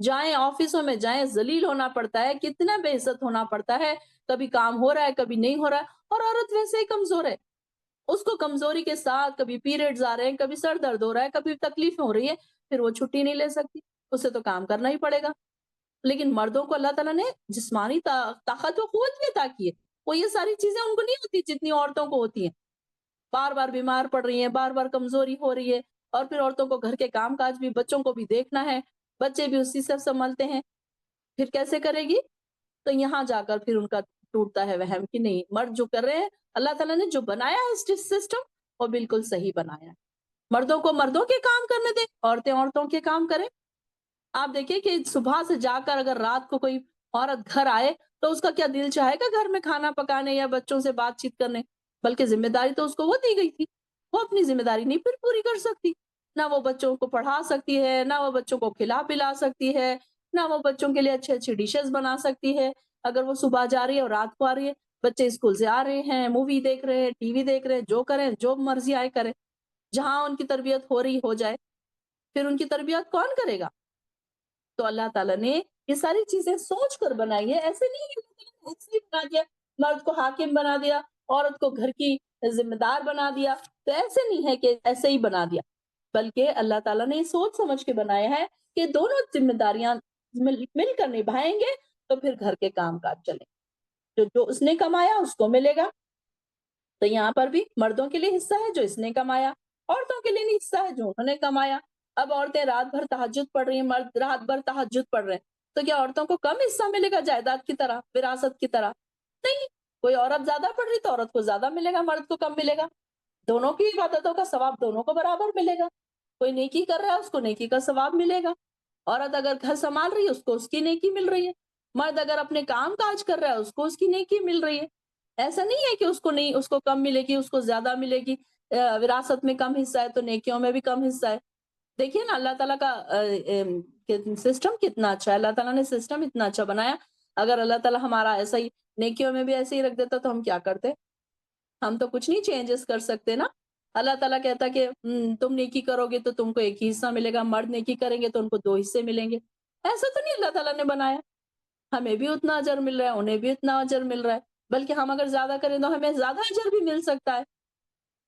جائیں آفسوں میں جائیں، ذلیل ہونا پڑتا ہے، کتنا بے عزت ہونا پڑتا ہے، کبھی کام ہو رہا ہے کبھی نہیں ہو رہا ہے، اور عورت ویسے ہی کمزور ہے، اس کو کمزوری کے ساتھ کبھی پیریڈز آ رہے ہیں، کبھی سر درد ہو رہا ہے، کبھی تکلیف ہو رہی ہے، پھر وہ چھٹی نہیں لے سکتی، اسے تو کام کرنا ہی پڑے گا۔ لیکن مردوں کو اللہ تعالیٰ نے جسمانی طاقت و قوت بھی عطا کی ہے، وہ یہ ساری چیزیں ان کو نہیں ہوتی جتنی عورتوں کو ہوتی ہیں، بار بار بیمار پڑ رہی ہیں، بار بار کمزوری ہو رہی ہے، اور پھر عورتوں کو گھر کے کام کاج بھی، بچوں کو بھی دیکھنا ہے، بچے بھی اسی سے سنبھلتے ہیں، پھر کیسے کرے گی؟ تو یہاں جا کر پھر ان کا ٹوٹتا ہے وہم کہ نہیں، مرد جو کر رہے ہیں، اللہ تعالیٰ نے جو بنایا ہے سسٹم، وہ بالکل صحیح بنایا ہے۔ مردوں کو مردوں کے کام کرنے دیں، عورتیں عورتوں کے کام کریں۔ آپ دیکھیں کہ صبح سے جا کر اگر رات کو کوئی عورت گھر آئے تو اس کا کیا دل چاہے گا گھر میں کھانا پکانے یا بچوں سے بات چیت کرنے؟ بلکہ ذمہ داری تو اس کو وہ دی گئی تھی، وہ اپنی ذمہ داری نہیں پھر پوری کر سکتی، نہ وہ بچوں کو پڑھا سکتی ہے، نہ وہ بچوں کو کھلا پلا سکتی ہے، نہ وہ بچوں کے لیے اچھے اچھی ڈشز بنا سکتی ہے۔ اگر وہ صبح جا رہی ہے اور رات کو آ رہی ہے، بچے اسکول سے آ رہے ہیں، مووی دیکھ رہے ہیں، ٹی وی دیکھ رہے ہیں، جو کریں، جو مرضی آئے کریں، جہاں ان کی تربیت ہو رہی ہو جائے، پھر ان کی تربیت کون کرے گا؟ تو اللہ تعالیٰ نے یہ ساری چیزیں سوچ کر بنائی ہے، ایسے نہیں کہ اللہ تعالیٰ نے ایسے ہی بنا دیا، مرد کو حاکم بنا دیا، عورت کو گھر کی ذمہ دار بنا دیا، تو ایسے نہیں ہے کہ ایسے ہی بنا دیا، بلکہ اللہ تعالیٰ نے یہ سوچ سمجھ کے بنایا ہے کہ دونوں ذمہ داریاں مل کر نبھائیں گے تو پھر گھر کے کام کاج چلیں، جو اس نے کمایا اس کو ملے گا۔ تو یہاں پر بھی مردوں کے لیے حصہ ہے جو اس نے کمایا، عورتوں کے لیے نہیں حصہ ہے جو انہوں نے کمایا۔ اب عورتیں رات بھر تہجد پڑھ رہی ہیں، مرد رات بھر تہجد پڑھ رہے ہیں، تو کیا عورتوں کو کم حصہ ملے گا جائیداد کی طرح، وراثت کی طرح؟ نہیں، کوئی عورت زیادہ پڑھ رہی تو عورت کو زیادہ ملے گا، مرد کو کم ملے گا، دونوں کی عبادتوں کا ثواب دونوں کو برابر ملے گا، کوئی نیکی کر رہا ہے اس کو نیکی کا ثواب ملے گا، عورت اگر گھر سنبھال رہی ہے اس کو اس کی نیکی مل رہی ہے، مرد اگر اپنے کام کاج کر رہا ہے اس کو اس کی نیکی مل رہی ہے۔ ایسا نہیں ہے کہ اس کو نہیں، اس کو کم ملے گی، اس کو زیادہ ملے گی، وراثت میں کم حصہ ہے تو نیکیوں میں بھی کم حصہ ہے۔ دیکھیے نا اللہ تعالیٰ کا سسٹم کتنا اچھا ہے، اللہ تعالیٰ نے سسٹم اتنا اچھا بنایا، اگر اللہ تعالیٰ ہمارا ایسا ہی نیکیوں میں بھی ایسے ہی رکھ دیتا تو ہم کیا کرتے؟ ہم تو کچھ نہیں چینجز کر سکتے نا۔ اللہ تعالیٰ کہتا کہ تم نیکی کرو گے تو تم کو ایک ہی حصہ ملے گا، مرد نیکی کریں گے تو ان کو دو حصے ملیں گے، ایسا تو نہیں اللہ تعالیٰ نے بنایا، ہمیں بھی اتنا اجر مل رہا ہے انہیں بھی اتنا اجر مل رہا ہے، بلکہ ہم اگر زیادہ کریں تو ہمیں زیادہ اجر بھی مل سکتا ہے۔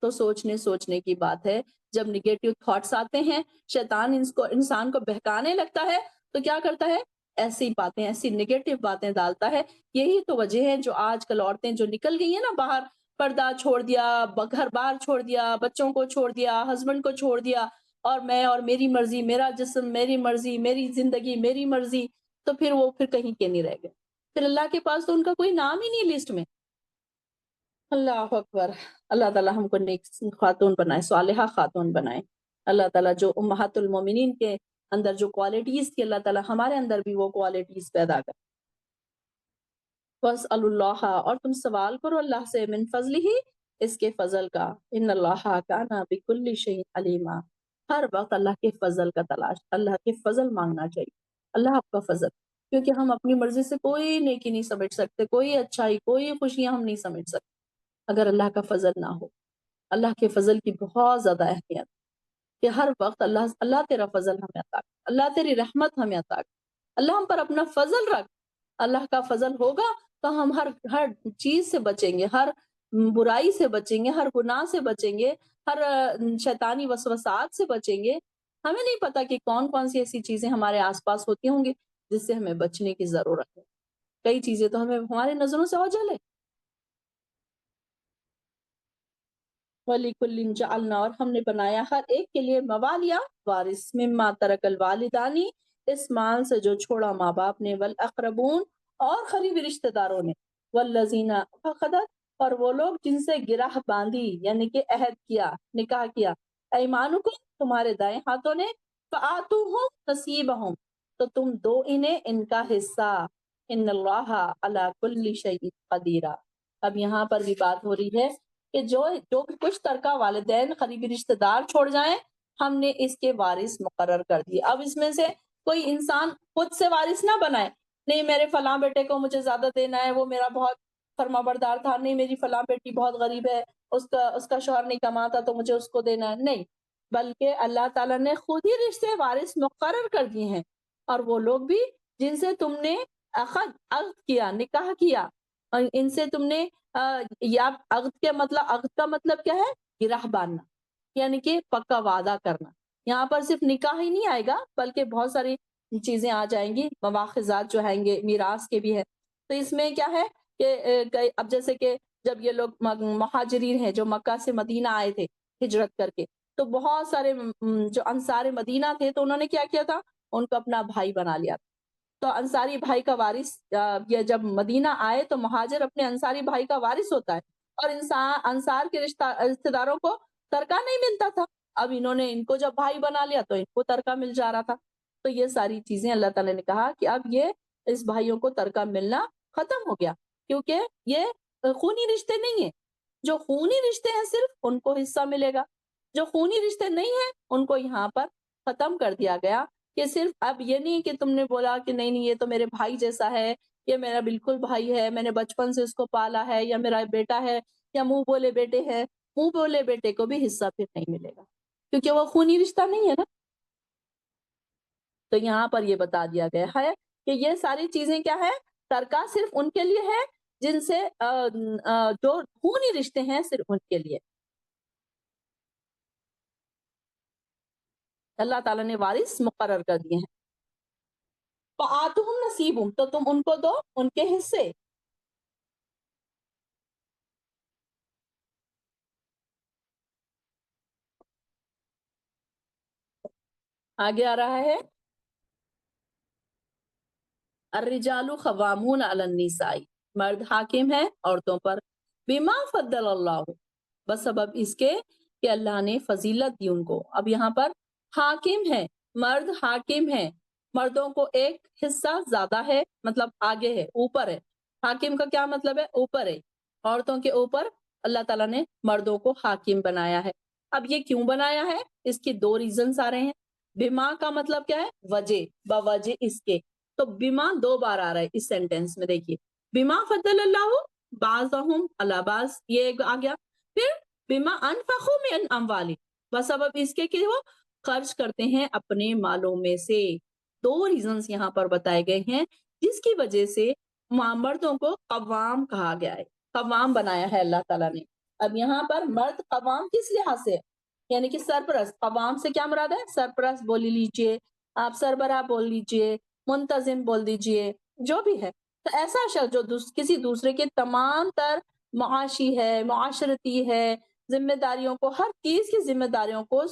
تو سوچنے کی بات ہے، جب نگیٹو تھاٹس آتے ہیں، شیطان انسان کو بہکانے لگتا ہے تو کیا کرتا ہے؟ ایسی باتیں، ایسی نگیٹو باتیں ڈالتا ہے۔ یہی تو وجہ ہے جو آج کل عورتیں جو نکل گئی ہیں نا باہر، پردہ چھوڑ دیا، گھر بار چھوڑ دیا، بچوں کو چھوڑ دیا، ہسبینڈ کو چھوڑ دیا، اور میں اور میری مرضی، میرا جسم، میری مرضی، میری زندگی، میری مرضی، تو پھر وہ پھر کہیں کے نہیں رہ گئے، پھر اللہ کے پاس تو ان کا کوئی نام ہی نہیں لسٹ میں۔ اللہ اکبر، اللہ تعالیٰ ہم کو نیک خاتون بنائے، صالحہ خاتون بنائے، اللہ تعالیٰ جو امہات المومنین کے اندر جو کوالٹیز تھی، اللہ تعالیٰ ہمارے اندر بھی وہ کوالٹیز پیدا کر۔ وَاسْأَلُوا اللَّهَ، اور تم سوال کرو اللہ سے، من فضلہ، اس کے فضل کا، ان اللہ کان بکل شیء علیما، ہر وقت اللہ کے فضل کا تلاش، اللہ کے فضل مانگنا چاہیے، اللہ آپ کا فضل، کیونکہ ہم اپنی مرضی سے کوئی نیکی نہیں سمجھ سکتے، کوئی اچھائی، کوئی خوشیاں ہم نہیں سمجھ سکتے اگر اللہ کا فضل نہ ہو۔ اللہ کے فضل کی بہت زیادہ اہمیت کہ ہر وقت اللہ تیرا فضل ہمیں عطا کر، اللہ تیری رحمت ہمیں عطا کر، اللہ ہم پر اپنا فضل رکھ، اللہ کا فضل ہوگا تو ہم ہر چیز سے بچیں گے، ہر برائی سے بچیں گے، ہر گناہ سے بچیں گے، ہر شیطانی وسوسات سے بچیں گے۔ ہمیں نہیں پتا کہ کون کون سی ایسی چیزیں ہمارے آس پاس ہوتی ہوں گی جس سے ہمیں بچنے کی ضرورت ہے، کئی چیزیں تو ہمیں ہماری نظروں سے اوجھل ہے۔ وَلِكُلٍّ جَعَلْنَا، اور ہم نے بنایا ہر ایک کے لیے موالیا، وارث، مما ترک الوالدانی، اس مال سے جو چھوڑا ماں باپ نے، والاقربون، اور قریبی رشتہ داروں نے، والذین عقدت، اور وہ لوگ جن سے گرہ باندھی یعنی کہ عہد کیا، نکاح کیا، ایمانکم، تمہارے دائیں ہاتھوں نے، فآتوہم نصیبہم، تو تم دو انہیں ان کا حصہ، ان اللہ علی کل شیء قدیر۔ اب یہاں پر بھی بات ہو رہی ہے کہ جو کچھ ترکہ والدین قریبی رشتہ دار چھوڑ جائیں، ہم نے اس کے وارث مقرر کر دیے۔ اب اس میں سے کوئی انسان خود سے وارث نہ بنائے، نہیں میرے فلاں بیٹے کو مجھے زیادہ دینا ہے، وہ میرا بہت فرما بردار تھا، نہیں میری فلاں بیٹی بہت غریب ہے، اس کا شوہر نہیں کماتا تو مجھے اس کو دینا ہے، نہیں، بلکہ اللہ تعالیٰ نے خود ہی رشتے وارث مقرر کر دیے ہیں اور وہ لوگ بھی جن سے تم نے عقد کیا، نکاح کیا، اور ان سے تم نے یا عقد کا مطلب کیا ہے؟ گرہ باندھنا، یعنی کہ پکا وعدہ کرنا۔ یہاں پر صرف نکاح ہی نہیں آئے گا بلکہ بہت ساری چیزیں آ جائیں گی، مواخذات جو آئیں گے، میراث کے بھی ہے۔ تو اس میں کیا ہے کہ اب جیسے کہ جب یہ لوگ مہاجرین ہیں جو مکہ سے مدینہ آئے تھے ہجرت کر کے، تو بہت سارے جو انصار مدینہ تھے تو انہوں نے کیا کیا تھا؟ ان کو اپنا بھائی بنا لیا تھا۔ تو انصاری بھائی کا وارث یہ جب مدینہ آئے تو مہاجر اپنے انصاری بھائی کا وارث ہوتا ہے، اور انصار کے رشتہ داروں کو ترکہ نہیں ملتا تھا۔ اب انہوں نے ان کو جب بھائی بنا لیا تو ان کو ترکہ مل جا رہا تھا۔ تو یہ ساری چیزیں اللہ تعالیٰ نے کہا کہ اب یہ اس بھائیوں کو ترکہ ملنا ختم ہو گیا، کیونکہ یہ خونی رشتے نہیں ہیں۔ جو خونی رشتے ہیں صرف ان کو حصہ ملے گا، جو خونی رشتے نہیں ہیں ان کو یہاں پر ختم کر دیا گیا، کہ صرف اب یہ نہیں کہ تم نے بولا کہ نہیں نہیں یہ تو میرے بھائی جیسا ہے، یہ میرا بالکل بھائی ہے، میں نے بچپن سے اس کو پالا ہے، یا میرا بیٹا ہے، یا منہ بولے بیٹے ہے، منہ بولے بیٹے کو بھی حصہ پھر نہیں ملے گا کیونکہ وہ خونی رشتہ نہیں ہے نا۔ تو یہاں پر یہ بتا دیا گیا ہے کہ یہ ساری چیزیں کیا ہے؟ ترکہ صرف ان کے لیے ہے جن سے جو خونی رشتے ہیں صرف ان کے لیے اللہ تعالیٰ نے وارث مقرر کر دیے ہیں۔ فآتُہُم نصیبہم، تو تم ان کو دو ان کے حصے۔ آگے آ رہا ہے الرجال خوامون علی النساء، مرد حاکم ہے عورتوں پر، بما فضل اللہ، بسبب اس کے کہ اللہ نے فضیلت دی ان کو۔ اب یہاں پر حاکم ہے، مرد حاکم ہے، مردوں کو ایک حصہ زیادہ ہے، مطلب آگے ہے، اوپر ہے۔ حاکم کا کیا مطلب ہے؟ اوپر ہے، عورتوں کے اوپر اللہ تعالیٰ نے مردوں کو حاکم بنایا ہے۔ اب یہ کیوں بنایا ہے؟ اس کی دو ریزنز آ رہے ہیں۔ بما کا مطلب کیا ہے؟ وجہ، بوجہ اس کے۔ تو بما دو بار آ رہا ہے اس سینٹینس میں، دیکھیے بما فضل اللہ بعضهم علی بعض، یہ ایک آ گیا۔ پھر بما انفقوا من اموالهم، بسبب اس کے کہ وہ خرچ کرتے ہیں اپنے مالوں میں سے۔ دو ریزنز یہاں پر بتائے گئے ہیں جس کی وجہ سے مردوں کو قوام کہا گیا ہے، قوام بنایا ہے اللہ تعالیٰ نے۔ اب یہاں پر مرد قوام کس لحاظ سے؟ یعنی کہ سرپرست۔ قوام سے کیا مراد ہے؟ سرپرست بول لیجئے، آپ سربراہ بول لیجئے، منتظم بول دیجئے، جو بھی ہے۔ تو ایسا شخص جو کسی دوسرے کے تمام تر معاشی ہے، معاشرتی ہے، ذمہ داریوں کو، ہر چیز کی ذمہ داریوں کو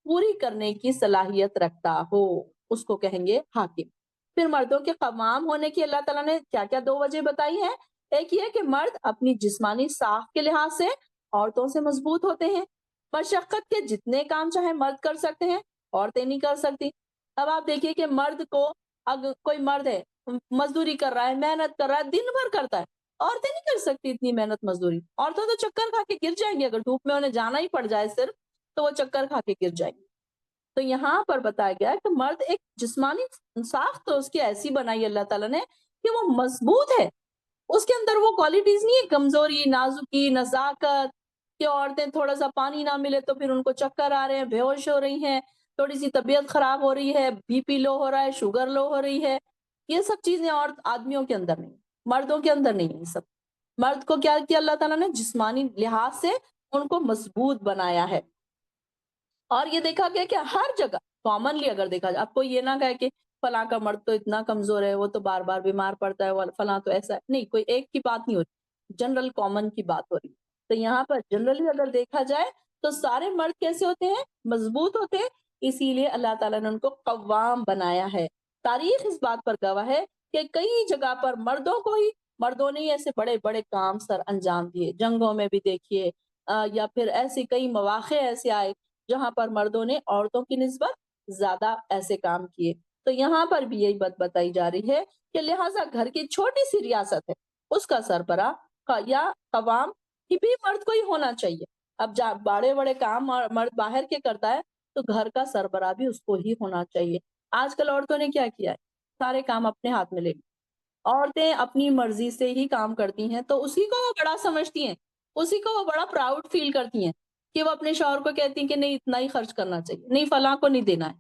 پوری کرنے کی صلاحیت رکھتا ہو، اس کو کہیں گے حاکم۔ پھر مردوں کے قوام ہونے کی اللہ تعالیٰ نے کیا کیا دو وجہ بتائی ہیں؟ ایک یہ کہ مرد اپنی جسمانی ساخت کے لحاظ سے عورتوں سے مضبوط ہوتے ہیں، مشقت کے جتنے کام چاہے مرد کر سکتے ہیں، عورتیں نہیں کر سکتی۔ اب آپ دیکھیے کہ مرد کو، اگر کوئی مرد ہے مزدوری کر رہا ہے، محنت کر رہا ہے، دن بھر کرتا ہے، عورتیں نہیں کر سکتی اتنی محنت مزدوری۔ عورتوں تو چکر کھا کے گر جائیں گی، اگر دھوپ میں انہیں جانا ہی پڑ جائے صرف تو وہ چکر کھا کے گر جائیں گی۔ تو یہاں پر بتایا گیا کہ مرد ایک جسمانی ساخت تو اس کی ایسی بنائی اللہ تعالیٰ نے کہ وہ مضبوط ہے، اس کے اندر وہ کوالٹیز نہیں ہے کمزوری، نازکی، نزاکت، کہ عورتیں تھوڑا سا پانی نہ ملے تو پھر ان کو چکر آ رہے ہیں، بے ہوش ہو رہی ہیں، تھوڑی سی طبیعت خراب ہو رہی ہے، بی پی لو ہو رہا ہے، شوگر لو ہو رہی ہے۔ یہ سب چیزیں عورت آدمیوں کے اندر نہیں، مردوں کے اندر نہیں ہے یہ سب۔ مرد کو کیا کیا اللہ تعالیٰ نے؟ جسمانی لحاظ سے ان کو مضبوط بنایا ہے۔ اور یہ دیکھا گیا کہ ہر جگہ کامنلی اگر دیکھا جائے، آپ کو یہ نہ کہے کہ فلاں کا مرد تو اتنا کمزور ہے، وہ تو بار بار بیمار پڑتا ہے، فلاں تو ایسا ہے، نہیں، کوئی ایک کی بات نہیں ہو رہی، جنرل کامن کی بات ہو رہی۔ تو یہاں پر جنرلی اگر دیکھا جائے تو سارے مرد کیسے ہوتے ہیں؟ مضبوط ہوتے ہیں، اسی لیے اللہ تعالیٰ نے ان کو قوام بنایا ہے۔ تاریخ اس بات پر گواہ ہے کہ کئی جگہ پر مردوں نے ایسے بڑے بڑے کام سر انجام دیے، جنگوں میں بھی دیکھیے، یا پھر ایسے کئی مواقع ایسے آئے جہاں پر مردوں نے عورتوں کی نسبت زیادہ ایسے کام کیے۔ تو یہاں پر بھی یہی بات بتائی جا رہی ہے کہ لہٰذا گھر کی چھوٹی سی ریاست ہے، اس کا سربراہ یا قوام بھی مرد کو ہی ہونا چاہیے۔ اب بڑے بڑے کام مرد باہر کے کرتا ہے تو گھر کا سربراہ بھی اس کو ہی ہونا چاہیے۔ آج کل عورتوں نے کیا کیا ہے؟ سارے کام اپنے ہاتھ میں لے لی، عورتیں اپنی مرضی سے ہی کام کرتی ہیں، تو اسی کو وہ بڑا سمجھتی ہیں، اسی کو وہ بڑا پراؤڈ فیل کرتی ہیں کہ وہ اپنے شوہر کو کہتی ہیں کہ نہیں اتنا ہی خرچ کرنا چاہیے، نہیں فلاں کو نہیں دینا ہے،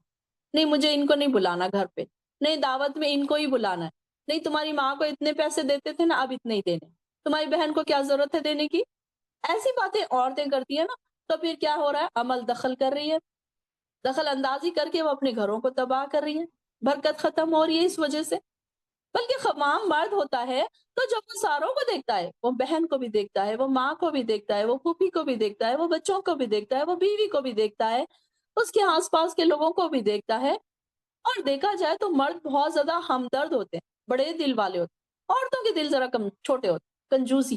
نہیں مجھے ان کو نہیں بلانا گھر پہ، نہیں دعوت میں ان کو ہی بلانا ہے، نہیں تمہاری ماں کو اتنے پیسے دیتے تھے نا اب اتنے ہی دینے، تمہاری بہن کو کیا ضرورت ہے دینے کی؟ ایسی باتیں عورتیں کرتی ہیں نا، تو پھر کیا ہو رہا ہے؟ عمل دخل کر رہی ہے، دخل اندازی کر کے وہ اپنے گھروں کو تباہ کر رہی ہے، برکت ختم ہو رہی ہے اس وجہ سے۔ بلکہ خمام مرد ہوتا ہے تو جب وہ ساروں کو دیکھتا ہے، وہ بہن کو بھی دیکھتا ہے، وہ ماں کو بھی دیکھتا ہے، وہ پھوپھی کو بھی دیکھتا ہے، وہ بچوں کو بھی دیکھتا ہے، وہ بیوی کو بھی دیکھتا ہے، اس کے آس پاس کے لوگوں کو بھی دیکھتا ہے۔ اور دیکھا جائے تو مرد بہت زیادہ ہمدرد ہوتے ہیں، بڑے دل والے ہوتے ہیں، عورتوں کے دل ذرا کم چھوٹے ہوتے ہیں، کنجوسی،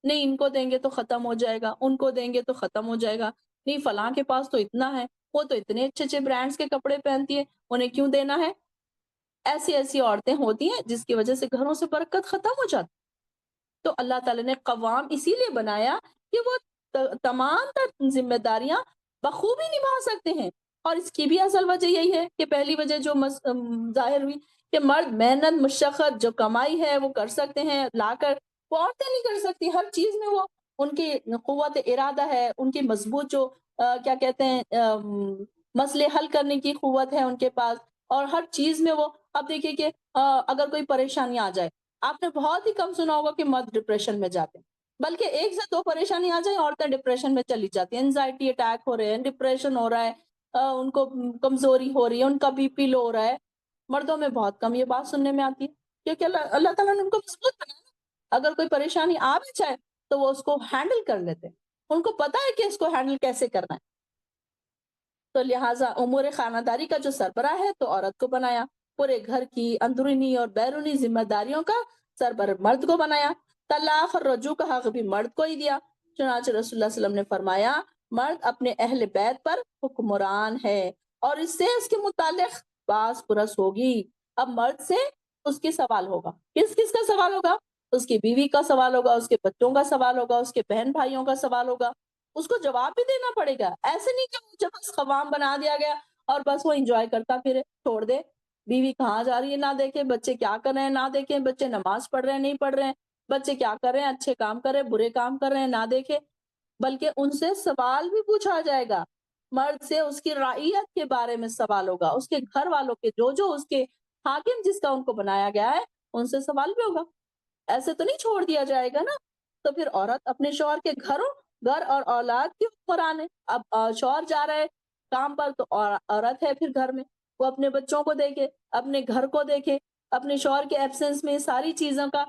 نہیں ان کو دیں گے تو ختم ہو جائے گا، ان کو دیں گے تو ختم ہو جائے گا، نہیں فلاں کے پاس تو اتنا ہے، وہ تو اتنے اچھے اچھے برانڈز کے کپڑے پہنتی ہے، انہیں کیوں دینا ہے؟ ایسی ایسی عورتیں ہوتی ہیں جس کی وجہ سے گھروں سے برکت ختم ہو جاتی۔ تو اللہ تعالیٰ نے قوام اسی لیے بنایا کہ وہ تمام تر ذمہ داریاں بخوبی نبھا سکتے ہیں۔ اور اس کی بھی اصل وجہ یہی ہے کہ پہلی وجہ جو ظاہر ہوئی کہ مرد محنت مشقت جو کمائی ہے وہ کر سکتے ہیں لا کر، وہ عورتیں نہیں کر سکتی۔ ہر چیز میں وہ ان کی قوت ارادہ ہے، ان کی مضبوط جو کیا کہتے ہیں مسئلے حل کرنے کی قوت ہے ان کے پاس، اور ہر چیز میں وہ اب دیکھیے کہ اگر کوئی پریشانی آ جائے، آپ نے بہت ہی کم سنا ہوگا کہ مرد ڈپریشن میں جاتے ہیں، بلکہ ایک سے دو پریشانی آ جائیں عورتیں ڈپریشن میں چلی جاتی ہیں، انزائٹی اٹیک ہو رہے ہیں، ڈپریشن ہو رہا ہے، ان کو کمزوری ہو رہی ہے، ان کا بی پی لو ہو رہا ہے۔ مردوں میں بہت کم یہ بات سننے میں آتی ہے، کیونکہ اللہ تعالیٰ نے ان کو مضبوط بنایا نا۔ اگر کوئی پریشانی آ بھی جائے تو وہ اس کو ہینڈل کر لیتے ہیں، ان کو پتا ہے کہ اس کو ہینڈل کیسے کرنا ہے۔ تو لہٰذا امور خانہ داری کا جو سربراہ ہے تو عورت کو بنایا، پورے گھر کی اندرونی اور بیرونی ذمہ داریوں کا سربراہ مرد کو بنایا، طلاق اور رجوع کا حق بھی مرد کو ہی دیا۔ چنانچہ رسول اللہ صلی اللہ علیہ وسلم نے فرمایا مرد اپنے اہل بیت پر حکمران ہے اور اس سے اس کے متعلق باس پرس ہوگی۔ اب مرد سے اس کے سوال ہوگا، کس کس کا سوال ہوگا؟ اس کی بیوی کا سوال ہوگا، اس کے بچوں کا سوال ہوگا، اس کے بہن بھائیوں کا سوال ہوگا، اس کو جواب بھی دینا پڑے گا۔ ایسے نہیں کہ جب بس قوام بنا دیا گیا اور بس وہ انجوائے کرتا پھرے، چھوڑ دے، بیوی کہاں جا رہی ہے نہ دیکھے، بچے کیا کر رہے ہیں نہ دیکھیں، بچے نماز پڑھ رہے ہیں نہیں پڑھ رہے ہیں، بچے کیا کر رہے ہیں، اچھے کام کر رہے ہیں برے کام کر رہے ہیں نہ دیکھے، بلکہ ان سے سوال بھی پوچھا جائے گا۔ مرد سے اس کی رعیت کے بارے میں سوال ہوگا، اس کے گھر والوں کے جو اس کے حاکم جس کا ان کو بنایا گیا ہے ان سے سوال بھی ہوگا۔ ایسے تو نہیں چھوڑ دیا جائے گا نا۔ تو پھر عورت اپنے شوہر کے گھر اور اولاد کی حکمران ہے۔ اب شوہر جا رہا ہے کام پر تو عورت ہے پھر گھر میں، وہ اپنے بچوں کو دیکھے، اپنے گھر کو دیکھے، اپنے شوہر کے ایبسنس میں ساری چیزوں کا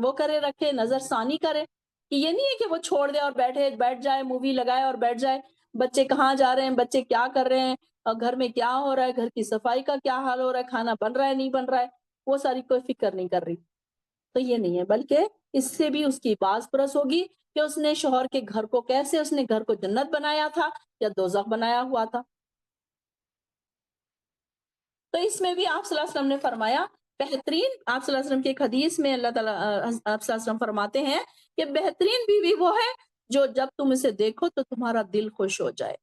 وہ کرے رکھے، نظر ثانی کرے، کہ یہ نہیں ہے کہ وہ چھوڑ دے اور بیٹھ جائے، مووی لگائے اور بیٹھ جائے، بچے کہاں جا رہے ہیں، بچے کیا کر رہے ہیں، اور گھر میں کیا ہو رہا ہے، گھر کی صفائی کا کیا حال ہو رہا ہے، کھانا بن رہا ہے نہیں بن رہا ہے، وہ ساری کوئی فکر نہیں کر رہی۔ تو یہ نہیں ہے، بلکہ اس سے بھی اس کی باز پرس ہوگی کہ اس نے شوہر کے گھر کو کیسے، اس نے گھر کو جنت بنایا تھا یا دوزخ بنایا ہوا تھا۔ تو اس میں بھی آپ صلی اللہ علیہ وسلم نے فرمایا بہترین، آپ صلی اللہ علیہ وسلم کی ایک حدیث میں اللہ تعالیٰ آپ صلی اللہ علیہ وسلم فرماتے ہیں کہ بہترین بیوی وہ ہے جو جب تم اسے دیکھو تو تمہارا دل خوش ہو جائے،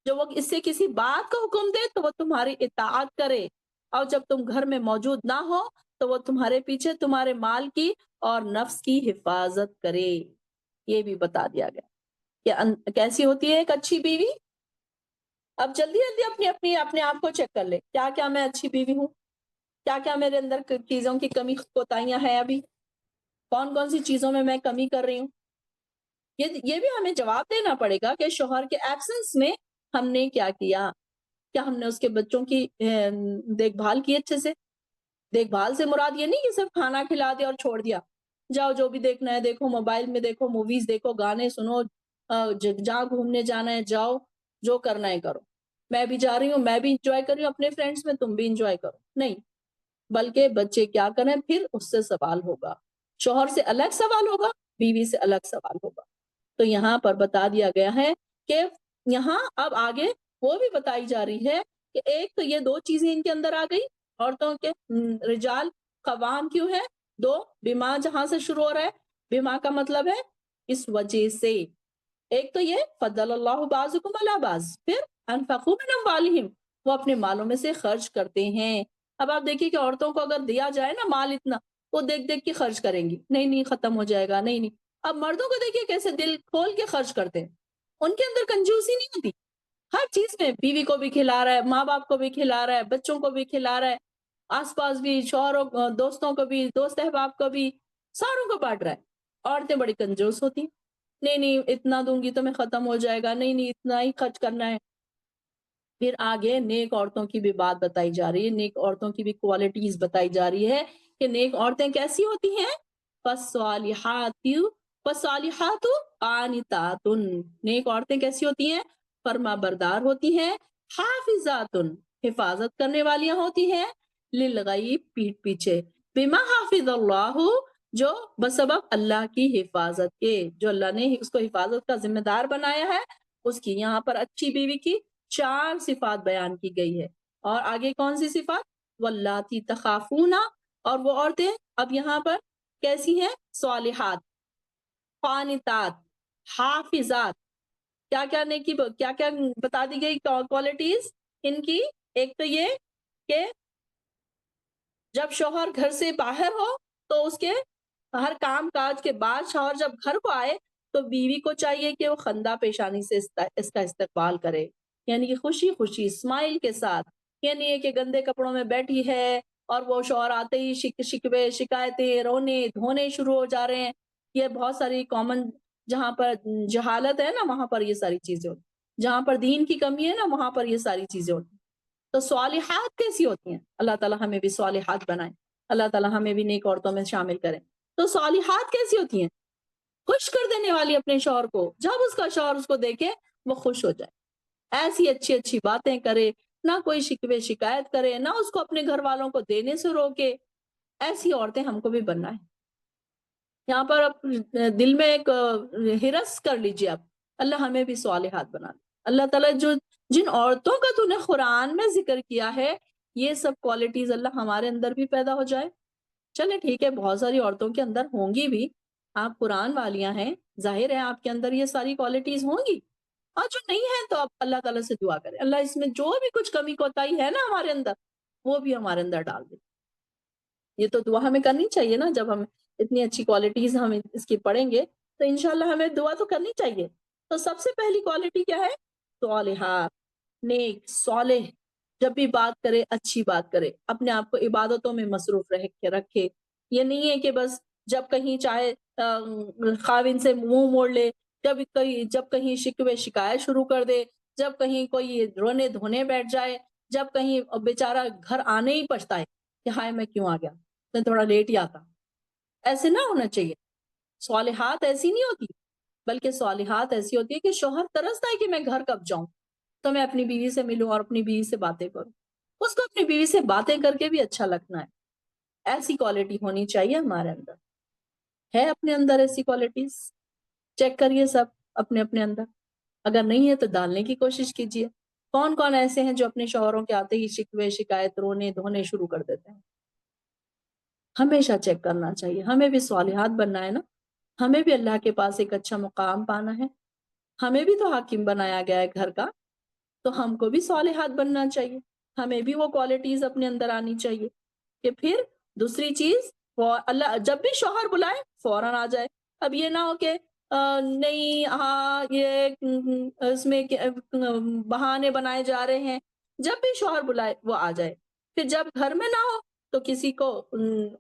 جو وہ اس سے کسی بات کا حکم دے تو وہ تمہاری اطاعت کرے، اور جب تم گھر میں موجود نہ ہو تو وہ تمہارے پیچھے تمہارے مال کی اور نفس کی حفاظت کرے۔ یہ بھی بتا دیا گیا کہ کیسی ہوتی ہے ایک اچھی بیوی۔ اب جلدی جلدی اپنے آپ کو چیک کر لے، کیا کیا میں اچھی بیوی ہوں، کیا کیا میرے اندر چیزوں کی کمی کوتاہیاں ہیں، ابھی کون کون سی چیزوں میں کمی کر رہی ہوں۔ یہ بھی ہمیں جواب دینا پڑے گا کہ شوہر کے ایبسنس میں ہم نے کیا کیا، کیا ہم نے اس کے بچوں کی دیکھ بھال کی اچھے سے؟ دیکھ بھال سے مراد یہ نہیں کہ صرف کھانا کھلا دیا اور چھوڑ دیا، جاؤ جو بھی دیکھنا ہے دیکھو، موبائل میں دیکھو، موویز دیکھو، گانے سنو، جہاں گھومنے جانا ہے جاؤ، جو کرنا ہے کرو، میں بھی جا رہی ہوں، میں بھی انجوائے کر رہی ہوں اپنے فرینڈس میں، تم بھی انجوائے کرو، نہیں، بلکہ بچے کیا کریں پھر اس سے سوال ہوگا، شوہر سے الگ سوال ہوگا، بیوی سے الگ سوال ہوگا۔ تو یہاں پر بتا دیا گیا ہے کہ یہاں اب آگے وہ بھی بتائی جا رہی ہے کہ ایک تو یہ دو چیزیں ان کے اندر آ گئی، عورتوں کے رجال قوام کیوں ہے؟ دو، بیما جہاں سے شروع ہو رہا ہے، بیما کا مطلب ہے اس وجہ سے، ایک تو یہ فضل اللہ بعضکم علی بعض، پھر انفقوا من اموالہم، وہ اپنے مالوں میں سے خرچ کرتے ہیں۔ اب آپ دیکھیے کہ عورتوں کو اگر دیا جائے نا مال اتنا، وہ دیکھ دیکھ کے خرچ کریں گی، نہیں نہیں ختم ہو جائے گا، نہیں نہیں۔ اب مردوں کو دیکھیے کیسے دل کھول کے خرچ کرتے ہیں، ان کے اندر کنجوسی نہیں ہوتی، ہر چیز میں بیوی کو بھی کھلا رہا ہے، ماں باپ کو بھی کھلا رہا ہے، بچوں کو بھی کھلا رہا ہے، آس پاس بھی شوہروں دوستوں کو بھی، دوست احباب کو بھی، ساروں کو بانٹ رہا ہے۔ عورتیں بڑی کنجوس ہوتی ہیں، نہیں نہیں اتنا دوں گی تو میں ختم ہو جائے گا، نہیں نہیں اتنا ہی خرچ کرنا ہے۔ پھر آگے نیک عورتوں کی بھی بات بتائی جا رہی ہے، نیک عورتوں کی بھی کوالٹیز بتائی جا رہی ہے کہ نیک عورتیں کیسی ہوتی ہیں۔ فالصالحات قانتات، نیک عورتیں کیسی ہوتی ہیں؟ فرما بردار ہوتی ہیں، حافظات، حفاظت کرنے والیاں ہوتی ہیں، للغیب، پیٹھ پیچھے، بما حافظ اللہ، جو بسبب اللہ کی حفاظت کے، جو اللہ نے اس کو حفاظت کا ذمہ دار بنایا ہے، اس کی۔ یہاں پر اچھی بیوی کی 4 صفات بیان کی گئی ہے، اور آگے کون سی صفات؟ واللاتی تخافون، اور وہ عورتیں اب یہاں پر کیسی ہیں؟ صالحات، قانتات، حافظات۔ کیا کیا نیکی، کیا کیا بتا دی گئی کوالٹیز ان کی؟ ایک تو یہ کہ جب شوہر گھر سے باہر ہو تو اس کے ہر کام کاج کے بعد شوہر جب گھر کو آئے تو بیوی کو چاہیے کہ وہ خندہ پیشانی سے اس کا استقبال کرے، یعنی کہ خوشی خوشی اسمائل کے ساتھ، یعنی یہ کہ گندے کپڑوں میں بیٹھی ہے اور وہ شوہر آتے ہی شکوے شکایتیں رونے دھونے شروع ہو جا رہے ہیں۔ یہ بہت ساری کامن، جہاں پر جہالت ہے نا وہاں پر یہ ساری چیزیں ہوتی، جہاں پر دین کی کمی ہے نا وہاں پر یہ ساری چیزیں ہوتی۔ تو صالحات کیسی ہوتی ہیں؟ اللہ تعالیٰ ہمیں بھی صالحات بنائیں، اللہ تعالیٰ ہمیں بھی نیک عورتوں میں شامل کریں۔ تو صالحات کیسی ہوتی ہیں؟ خوش کر دینے والی اپنے شوہر کو، جب اس کا شوہر اس کو دیکھے وہ خوش ہو جائے، ایسی اچھی اچھی باتیں کرے، نہ کوئی شکوے شکایت کرے، نہ اس کو اپنے گھر والوں کو دینے سے روکے۔ ایسی عورتیں ہم کو بھی بننا ہے۔ یہاں پر اب دل میں ایک ہرس کر لیجیے آپ، اللہ ہمیں بھی صالحات بنا دے۔ اللہ تعالیٰ جن عورتوں کا تو نے قرآن میں ذکر کیا ہے، یہ سب کوالٹیز اللہ ہمارے اندر بھی پیدا ہو جائے۔ چلے ٹھیک ہے، بہت ساری عورتوں کے اندر ہوں گی بھی، آپ قرآن والیاں ہیں، ظاہر ہے آپ کے اندر یہ ساری کوالٹیز ہوں گی، اور جو نہیں ہے تو آپ اللہ تعالیٰ سے دعا کریں، اللہ اس میں جو بھی کچھ کمی کوتاہی ہے نا ہمارے اندر وہ بھی ہمارے اندر ڈال دے۔ یہ تو دعا ہمیں کرنی چاہیے نا، جب ہم اتنی اچھی کوالٹیز ہم اس کی پڑھیں گے تو انشاءاللہ ہمیں دعا تو کرنی چاہیے۔ تو سب سے پہلی کوالٹی کیا ہے؟ صالحات، نیک، صالح، جب بھی بات کرے اچھی بات کرے، اپنے آپ کو عبادتوں میں مصروف رکھے۔ یہ نہیں ہے کہ بس جب کہیں چاہے خاوند سے منہ موڑ لے، جب کہیں شکوے شکایت شروع کر دے، جب کہیں کوئی رونے دھونے بیٹھ جائے، جب کہیں بیچارہ گھر آنے ہی پچھتائے کہ ہائے میں کیوں آ گیا، میں تھوڑا لیٹ ہی آتا۔ ایسے نہ ہونا چاہیے۔ صالحات ایسی نہیں ہوتی، بلکہ صالحات ایسی ہوتی ہے کہ شوہر ترستا ہے کہ میں گھر کب جاؤں تو میں اپنی بیوی سے ملوں اور اپنی بیوی سے باتیں کروں، اس کو اپنی بیوی سے باتیں کر کے بھی اچھا لگنا ہے۔ ایسی کوالٹی ہونی چاہیے ہمارے اندر۔ ہے اپنے اندر ایسی کوالٹیز؟ چیک کریے سب اپنے اپنے اندر، اگر نہیں ہے تو ڈالنے کی کوشش کیجیے۔ کون کون ایسے ہیں جو اپنے شوہروں کے آتے ہی شکوے شکایت رونے دھونے شروع کر دیتے ہیں؟ ہمیشہ چیک کرنا چاہیے، ہمیں بھی صالحات بننا ہے نا، ہمیں بھی اللہ کے پاس ایک اچھا مقام پانا ہے، ہمیں بھی تو حاکم بنایا گیا ہے گھر کا، تو ہم کو بھی صالحات بننا چاہیے، ہمیں بھی وہ کوالٹیز اپنے اندر آنی چاہیے کہ پھر دوسری چیز، اللہ جب بھی شوہر بلائے فوراً آ جائے۔ اب یہ نہ ہو کہ نہیں ہاں یہ اس میں بہانے بنائے جا رہے ہیں، جب بھی شوہر بلائے وہ آ جائے۔ پھر جب گھر میں نہ ہو تو کسی کو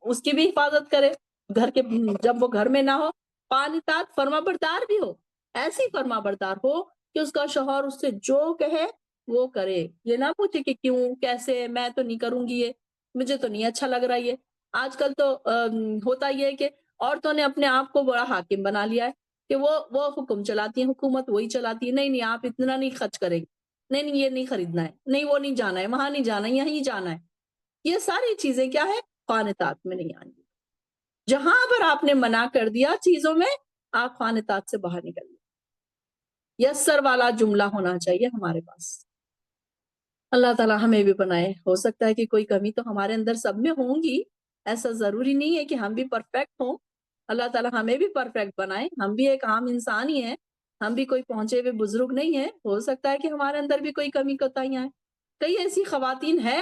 اس کی بھی حفاظت کرے، گھر کے جب وہ گھر میں نہ ہو، قانتات، فرما بردار بھی ہو، ایسی فرما بردار ہو کہ اس کا شوہر اس سے جو کہے وہ کرے، یہ نہ پوچھے کہ کیوں کیسے، میں تو نہیں کروں گی، یہ مجھے تو نہیں اچھا لگ رہا۔ یہ آج کل تو ہوتا یہ ہے کہ عورتوں نے اپنے آپ کو بڑا حاکم بنا لیا ہے کہ وہ حکم چلاتی ہیں، حکومت وہی چلاتی ہے، نہیں نہیں آپ اتنا نہیں خرچ کریں گے، نہیں نہیں یہ نہیں خریدنا ہے، نہیں وہ نہیں جانا ہے، وہاں نہیں جانا ہے، یہیں جانا ہے۔ یہ ساری چیزیں کیا ہے؟ قانتات میں نہیں آئیں گی۔ جہاں پر آپ نے منع کر دیا چیزوں میں، آپ قانتات سے باہر نکل گئے۔ یسر والا جملہ ہونا چاہیے ہمارے پاس۔ اللہ تعالیٰ ہمیں بھی بنائے۔ ہو سکتا ہے کہ کوئی کمی تو ہمارے اندر سب میں ہوں گی، ایسا ضروری نہیں ہے کہ ہم بھی پرفیکٹ ہوں۔ اللہ تعالیٰ ہمیں بھی پرفیکٹ بنائے، ہم بھی ایک عام انسان ہی ہیں، ہم بھی کوئی پہنچے ہوئے بزرگ نہیں ہیں، ہو سکتا ہے کہ ہمارے اندر بھی کوئی کمی کوتاہیاں ہیں۔ کئی ایسی خواتین ہیں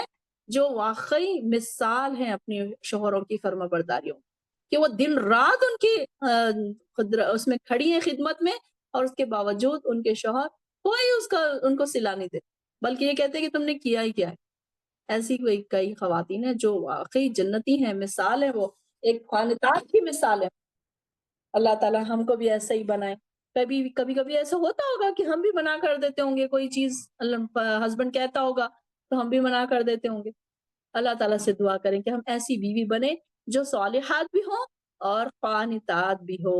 جو واقعی مثال ہیں اپنی شوہروں کی فرما برداریوں کہ وہ دن رات ان کی اس میں کھڑی ہیں خدمت میں، اور اس کے باوجود ان کے شوہر کوئی اس کا ان کو صلہ نہیں دیتا، بلکہ یہ کہتے ہیں کہ تم نے کیا ہی کیا ہے۔ ایسی کوئی کئی خواتین ہیں جو واقعی جنتی ہیں، مثال ہے، وہ ایک خانقاہ کی مثال ہے۔ اللہ تعالیٰ ہم کو بھی ایسا ہی بنائے۔ کبھی ایسا ہوتا ہوگا کہ ہم بھی منع کر دیتے ہوں گے، کوئی چیز ہسبینڈ کہتا ہوگا تو ہم بھی منع کر دیتے ہوں گے۔ اللہ تعالیٰ سے دعا کریں کہ ہم ایسی بیوی بنے جو صالحات بھی ہوں اور قانتات بھی ہو،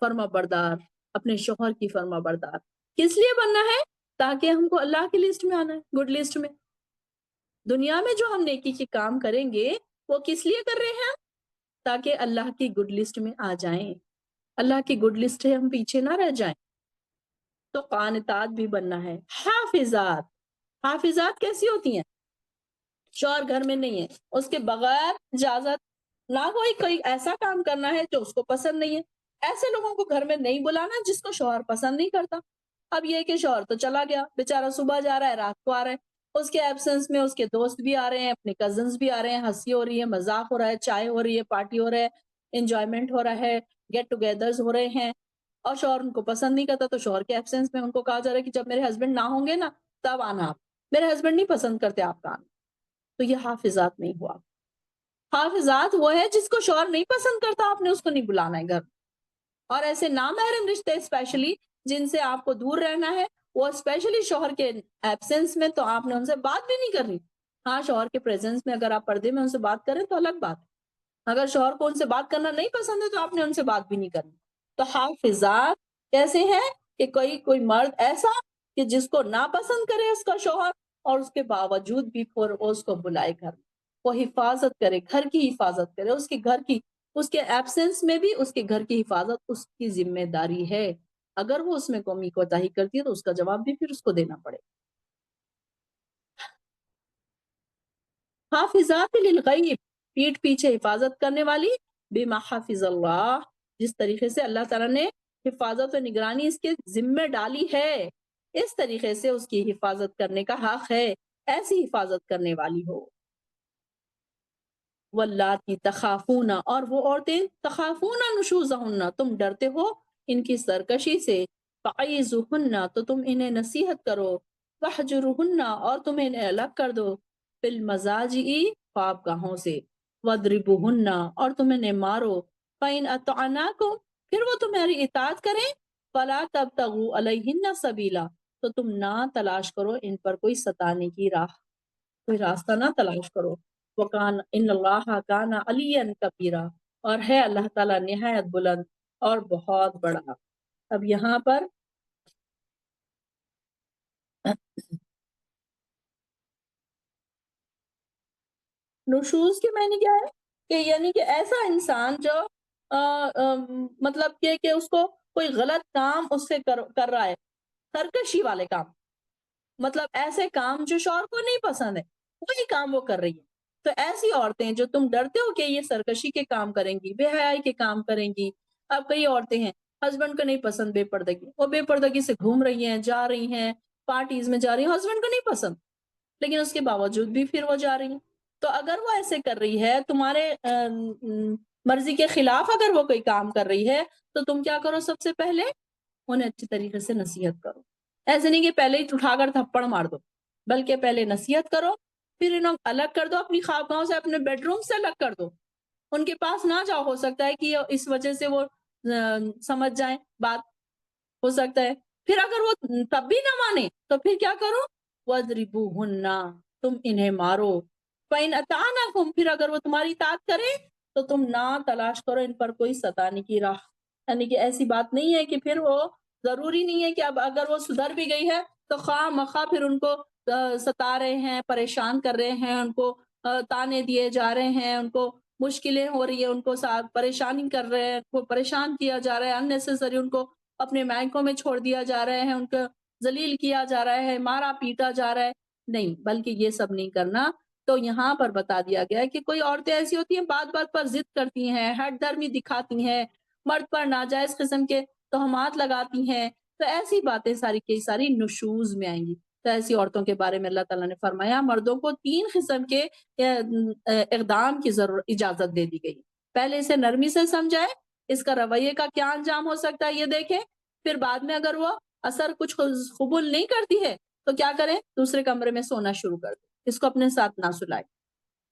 فرما بردار، اپنے شوہر کی فرما بردار۔ کس لیے بننا ہے؟ تاکہ ہم کو اللہ کی لسٹ میں آنا ہے، گڈ لسٹ میں۔ دنیا میں جو ہم نیکی کے کام کریں گے وہ کس لیے کر رہے ہیں؟ تاکہ اللہ کی گڈ لسٹ میں آ جائیں، اللہ کی گڈ لسٹ ہے، ہم پیچھے نہ رہ جائیں۔ تو قانتات بھی بننا ہے۔ حافظات، حافظات کیسی ہوتی ہیں؟ شوہر گھر میں نہیں ہے، اس کے بغیر اجازت نہ کوئی ایسا کام کرنا ہے جو اس کو پسند نہیں ہے۔ ایسے لوگوں کو گھر میں نہیں بلانا جس کو شوہر پسند نہیں کرتا۔ اب یہ کہ شوہر تو چلا گیا، بیچارہ صبح جا رہا ہے رات کو آ رہا ہے، اس کے ایبسنس میں اس کے دوست بھی آ رہے ہیں، اپنے کزنز بھی آ رہے ہیں، ہنسی ہو رہی ہے، مذاق ہو رہا ہے، چائے ہو رہی ہے، پارٹی ہو رہا ہے، انجوائمنٹ ہو رہا ہے، گیٹ ٹوگیدرز ہو رہے ہیں، اور شوہر ان کو پسند نہیں کرتا۔ تو شوہر کے ایبسنس میں ان کو کہا جا رہا ہے کہ جب میرے ہسبینڈ نہ ہوں گے نا تب آنا آپ، میرے ہسبینڈ نہیں پسند کرتے آپ کا آنا۔ تو یہ حافظات نہیں ہوا۔ حافظات وہ ہے جس کو شوہر نہیں پسند کرتا، آپ نے اس کو نہیں بلانا ہے گھر۔ اور ایسے نامحرم رشتے اسپیشلی جن سے آپ کو دور رہنا ہے، وہ اسپیشلی شوہر کے ایبسنس میں، تو آپ نے ان سے بات بھی نہیں کرنی۔ ہاں، شوہر کے پریزنس میں اگر آپ پردے میں ان سے بات کریں تو الگ بات ہے، اگر شوہر کو ان سے بات کرنا نہیں پسند ہے تو آپ نے ان سے بات بھی نہیں کرنی۔ تو حافظات کیسے ہیں کہ کوئی مرد ایسا کہ جس کو ناپسند کرے اس کا شوہر، اور اس کے باوجود بھی پھر وہ اس کو بلائے گھر، وہ حفاظت کرے، گھر کی حفاظت کرے، اس کے گھر کی، اس کے ایبسنس میں بھی اس کے گھر کی حفاظت اس کی ذمہ داری ہے۔ اگر وہ اس میں کومی کوتاہی کرتی ہے تو اس کا جواب بھی پھر اس کو دینا پڑے۔ حافظات للغیب، پیٹھ پیچھے حفاظت کرنے والی، بما حافظ اللہ، جس طریقے سے اللہ تعالیٰ نے حفاظت و نگرانی اس کے ذمہ ڈالی ہے، اس طریقے سے اس کی حفاظت کرنے کا حق ہے، ایسی حفاظت کرنے والی ہو۔ واللاتی تخافون، اور وہ عورتیں تخافون نشوزہن، تم ڈرتے ہو ان کی سرکشی سے، فعیذوہن، تو تم انہیں نصیحت کرو، وحجرہن، اور تم انہیں الگ کر دو، فی المضاجع، خواب گاہوں سے، وضربوہن، اور تم انہیں مارو، فإن اطعناکم، پھر وہ تمہاری اطاعت کریں، فلا تبتغوا علیہن سبیلا، تو تم نہ تلاش کرو ان پر کوئی ستانے کی راہ، کوئی راستہ نہ تلاش کرو۔ وَقَانَ إِنَّ اللَّهَ كَانَ عَلِيًّا كَبِيرًا، اور ہے اللہ تعالیٰ نہایت بلند اور بہت بڑا۔ اب یہاں پر نشوز کے معنی کیا ہے؟ کہ یعنی کہ ایسا انسان جو مطلب کہ اس کو کوئی غلط کام اس سے کر رہا ہے، سرکشی والے کام، مطلب ایسے کام جو شوہر کو نہیں پسند ہے وہی کام وہ کر رہی ہے۔ تو ایسی عورتیں جو تم ڈرتے ہو کہ یہ سرکشی کے کام کریں گی، بے حیائی کے کام کریں گی۔ اب کئی عورتیں ہیں ہسبینڈ کو نہیں پسند بے پردگی، وہ بے پردگی سے گھوم رہی ہیں، جا رہی ہیں، پارٹیز میں جا رہی ہیں، ہسبینڈ کو نہیں پسند لیکن اس کے باوجود بھی پھر وہ جا رہی ہیں۔ تو اگر وہ ایسے کر رہی ہے، تمہارے مرضی کے خلاف اگر وہ کوئی کام کر رہی ہے، تو تم کیا کرو؟ سب سے پہلے انہیں اچھی طریقے سے نصیحت کرو۔ ایسے نہیں کہ پہلے ہی اٹھا کر تھپڑ مار دو، بلکہ پہلے نصیحت کرو، پھر انہیں الگ کر دو، اپنی خوابگاہوں سے، اپنے بیڈ روم سے الگ کر دو، ان کے پاس نہ جاؤ، ہو سکتا ہے کہ اس وجہ سے وہ سمجھ جائیں بات، ہو سکتا ہے۔ پھر اگر وہ تب بھی نہ مانے تو پھر کیا کرو؟ وَاضْرِبُوهُنَّ، تم انہیں مارو، فَإِنْ أَطَعْنَكُمْ، پھر اگر وہ تمہاری اطاعت کرے تو تم نہ تلاش کرو ان پر کوئی ستانے کی راہ، یعنی کہ ایسی بات نہیں ہے کہ پھر وہ ضروری نہیں ہے کہ اب اگر وہ سدھر بھی گئی ہے تو خواہ مخواہ پھر ان کو ستا رہے ہیں، پریشان کر رہے ہیں، ان کو تانے دیے جا رہے ہیں، ان کو مشکلیں ہو رہی ہیں، ان کو ساتھ پریشانی کر رہے ہیں، ان کو پریشان کیا جا رہا ہے، اننیسیسری ان کو اپنے مائکوں میں چھوڑ دیا جا رہا ہے، ان کو ذلیل کیا جا رہا ہے، مارا پیٹا جا رہا ہے، نہیں، بلکہ یہ سب نہیں کرنا۔ تو یہاں پر بتا دیا گیا ہے کہ کوئی عورتیں ایسی ہوتی ہیں بات بات پر ضد کرتی ہیں، ہٹ دھرمی دکھاتی ہیں، مرد پر ناجائز قسم کے تہمات لگاتی ہیں، تو ایسی باتیں ساری کی ساری نشوز میں آئیں گی۔ تو ایسی عورتوں کے بارے میں اللہ تعالیٰ نے فرمایا مردوں کو 3 قسم کے اقدام کی اجازت دے دی گئی۔ پہلے اسے نرمی سے سمجھائے، اس کا رویے کا کیا انجام ہو سکتا ہے یہ دیکھیں، پھر بعد میں اگر وہ اثر کچھ قبول نہیں کرتی ہے تو کیا کریں؟ دوسرے کمرے میں سونا شروع کر دیں، اس کو اپنے ساتھ نہ سلائیں۔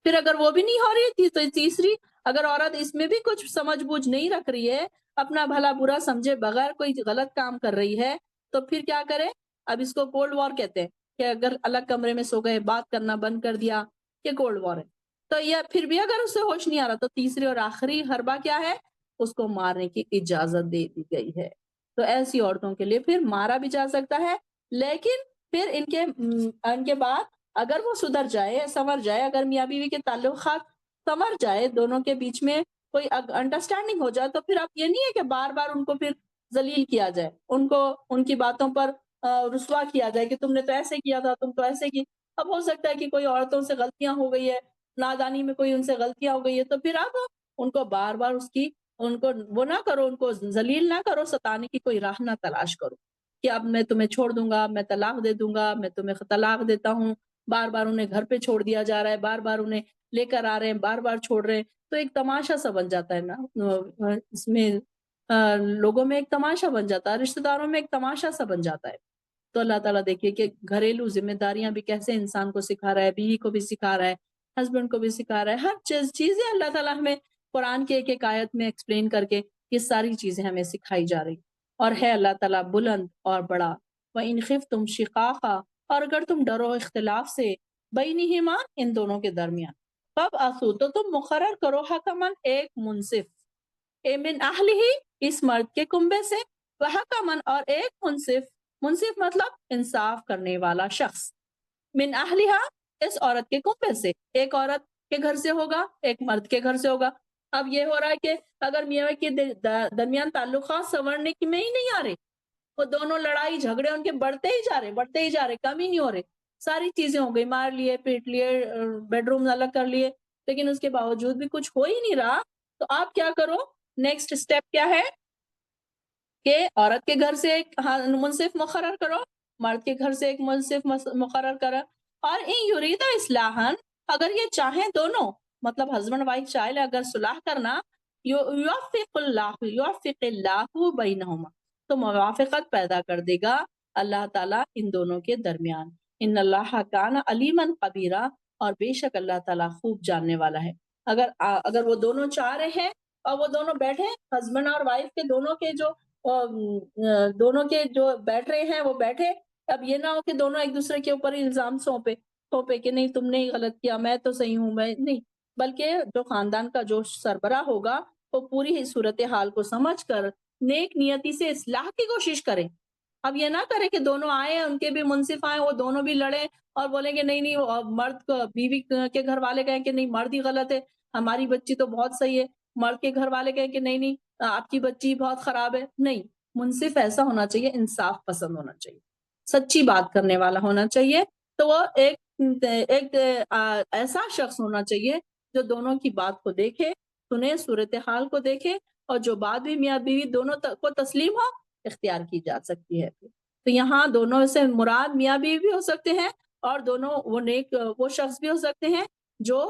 پھر اگر وہ بھی نہیں ہو رہی تو تیسری، اگر عورت اس میں بھی کچھ سمجھ بوجھ نہیں رکھ رہی ہے، اپنا بھلا برا سمجھے بغیر کوئی غلط کام کر رہی ہے، تو پھر کیا کرے؟ اب اس کو کولڈ وار کہتے ہیں کہ اگر الگ کمرے میں سو گئے، بات کرنا بند کر دیا، یہ کولڈ وار ہے۔ تو یہ پھر بھی اگر اسے ہوش نہیں آ رہا تو تیسری اور آخری حربہ کیا ہے؟ اس کو مارنے کی اجازت دے دی گئی ہے۔ تو ایسی عورتوں کے لیے پھر مارا بھی جا سکتا ہے، لیکن پھر ان کے بعد اگر وہ سدھر جائے، سنور جائے، اگر میاں بیوی کے تعلقات سنور جائے، دونوں کے بیچ میں کوئی انڈرسٹینڈنگ ہو جائے، تو پھر اب یہ نہیں ہے کہ بار بار ان کو پھر ذلیل کیا جائے، ان کو ان کی باتوں پر رسوا کیا جائے کہ تم نے تو ایسے کیا تھا، تم تو ایسے کی۔ اب ہو سکتا ہے کہ کوئی عورتوں سے غلطیاں ہو گئی ہے، نادانی میں کوئی ان سے غلطیاں ہو گئی ہے، تو پھر اب ان کو بار بار ان کو وہ نہ کرو، ان کو ذلیل نہ کرو، ستانے کی کوئی راہ نہ تلاش کرو کہ اب میں تمہیں چھوڑ دوں گا، میں طلاق دے دوں گا، میں تمہیں طلاق دیتا ہوں۔ بار بار انہیں گھر پہ چھوڑ دیا جا رہا ہے، بار بار انہیں لے کر آ رہے ہیں، بار بار چھوڑ رہے ہیں، تو ایک تماشا سا بن جاتا ہے نا، اس میں لوگوں میں ایک تماشا بن جاتا ہے، رشتہ داروں میں ایک تماشا سا بن جاتا ہے۔ تو اللہ تعالیٰ دیکھیے کہ گھریلو ذمہ داریاں بھی کیسے انسان کو سکھا رہا ہے، بیوی کو بھی سکھا رہا ہے، ہسبینڈ کو بھی سکھا رہا ہے، ہر چیزیں اللہ تعالیٰ ہمیں قرآن کے ایک ایک آیت میں ایکسپلین کر کے یہ ساری چیزیں ہمیں سکھائی جا رہی، اور ہے اللہ تعالیٰ بلند اور بڑا۔ وَإِنْ خِفْتُمْ شِقَاقًا، اور اگر تم ڈرو اختلاف سے، بینہما، ان دونوں کے درمیان، فَابْعَثُوا، تو تم مقرر کرو، حکماً، ایک منصف، من اہلہ، اس مرد کے کنبے سے، وحکماً، اور ایک منصف، منصف مطلب انصاف کرنے والا شخص، من اہلہا، اس عورت کے کنبے سے، ایک عورت کے گھر سے ہوگا، ایک مرد کے گھر سے ہوگا۔ اب یہ ہو رہا ہے کہ اگر میاں کے درمیان تعلقات سنورنے کی میں ہی نہیں آ رہے، وہ دونوں لڑائی جھگڑے ان کے بڑھتے ہی جا رہے، بڑھتے ہی جا رہے، کم ہی نہیں ہو رہے، ساری چیزیں ہو گئی، مار لیے، پیٹ لیے، بیڈ روم الگ کر لیے، لیکن اس کے باوجود بھی کچھ ہو ہی نہیں رہا، تو آپ کیا کرو؟ نیکسٹ سٹیپ کیا ہے کہ عورت کے گھر سے ایک منصف مقرر کرو، مرد کے گھر سے ایک منصف مقرر کرو، اور ان یریدا اصلاحاً، اگر یہ چاہیں دونوں، مطلب ہسبینڈ وائف چاہے اگر صلح کرنا، یوفق اللہ بینہما، تو موافقت پیدا کر دے گا اللہ تعالیٰ ان دونوں کے درمیان۔ ان اللہ کان علیما خبیرا، اور بے شک اللہ تعالیٰ خوب جاننے والا ہے۔ اگر وہ دونوں چاہ رہے ہیں اور وہ دونوں بیٹھے، ہسبینڈ اور وائف کے دونوں کے جو بیٹھ رہے ہیں وہ بیٹھے، اب یہ نہ ہو کہ دونوں ایک دوسرے کے اوپر الزام سونپے کہ نہیں تم نے غلط کیا، میں تو صحیح ہوں، میں نہیں، بلکہ جو خاندان کا جو سربراہ ہوگا وہ پوری ہی صورتحال کو سمجھ کر نیک نیتی سے اصلاح کی کوشش کریں۔ اب یہ نہ کرے کہ دونوں آئے، ان کے بھی منصف آئے، وہ دونوں بھی لڑے اور بولیں گے نہیں نہیں، مرد بیوی کے گھر والے کہیں کہ نہیں مرد ہی غلط ہے، ہماری بچی تو بہت صحیح ہے، مرد کے گھر والے کہیں کہ نہیں نہیں آپ کی بچی بہت خراب ہے۔ نہیں، منصف ایسا ہونا چاہیے، انصاف پسند ہونا چاہیے، سچی بات کرنے والا ہونا چاہیے، تو وہ ایک ایسا شخص ہونا چاہیے جو دونوں کی بات کو دیکھے، سنے، صورتحال کو دیکھے، اور جو بات بھی میاں بیوی دونوں کو تسلیم ہو، اختیار کی جا سکتی ہے۔ تو یہاں دونوں سے مراد میاں بیوی بھی ہو سکتے ہیں، اور دونوں وہ شخص بھی ہو سکتے ہیں جو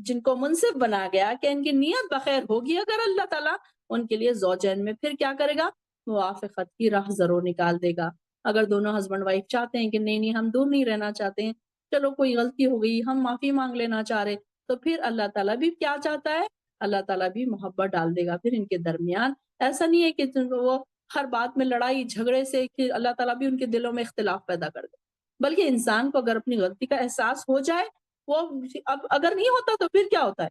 جن کو منصف بنا گیا کہ ان کی نیت بخیر ہوگی، اگر اللہ تعالیٰ ان کے لیے زوجین میں پھر کیا کرے گا؟ موافقت کی راہ ضرور نکال دے گا۔ اگر دونوں ہسبینڈ وائف چاہتے ہیں کہ نہیں نہیں ہم دور نہیں رہنا چاہتے ہیں، چلو کوئی غلطی ہو گئی، ہم معافی مانگ لینا چاہ رہے، تو پھر اللہ تعالیٰ بھی کیا چاہتا ہے؟ اللہ تعالیٰ بھی محبت ڈال دے گا پھر ان کے درمیان۔ ایسا نہیں ہے کہ وہ ہر بات میں لڑائی جھگڑے سے کہ اللہ تعالیٰ بھی ان کے دلوں میں اختلاف پیدا کر دے، بلکہ انسان کو اگر اپنی غلطی کا احساس ہو جائے، وہ اب اگر نہیں ہوتا تو پھر کیا ہوتا ہے؟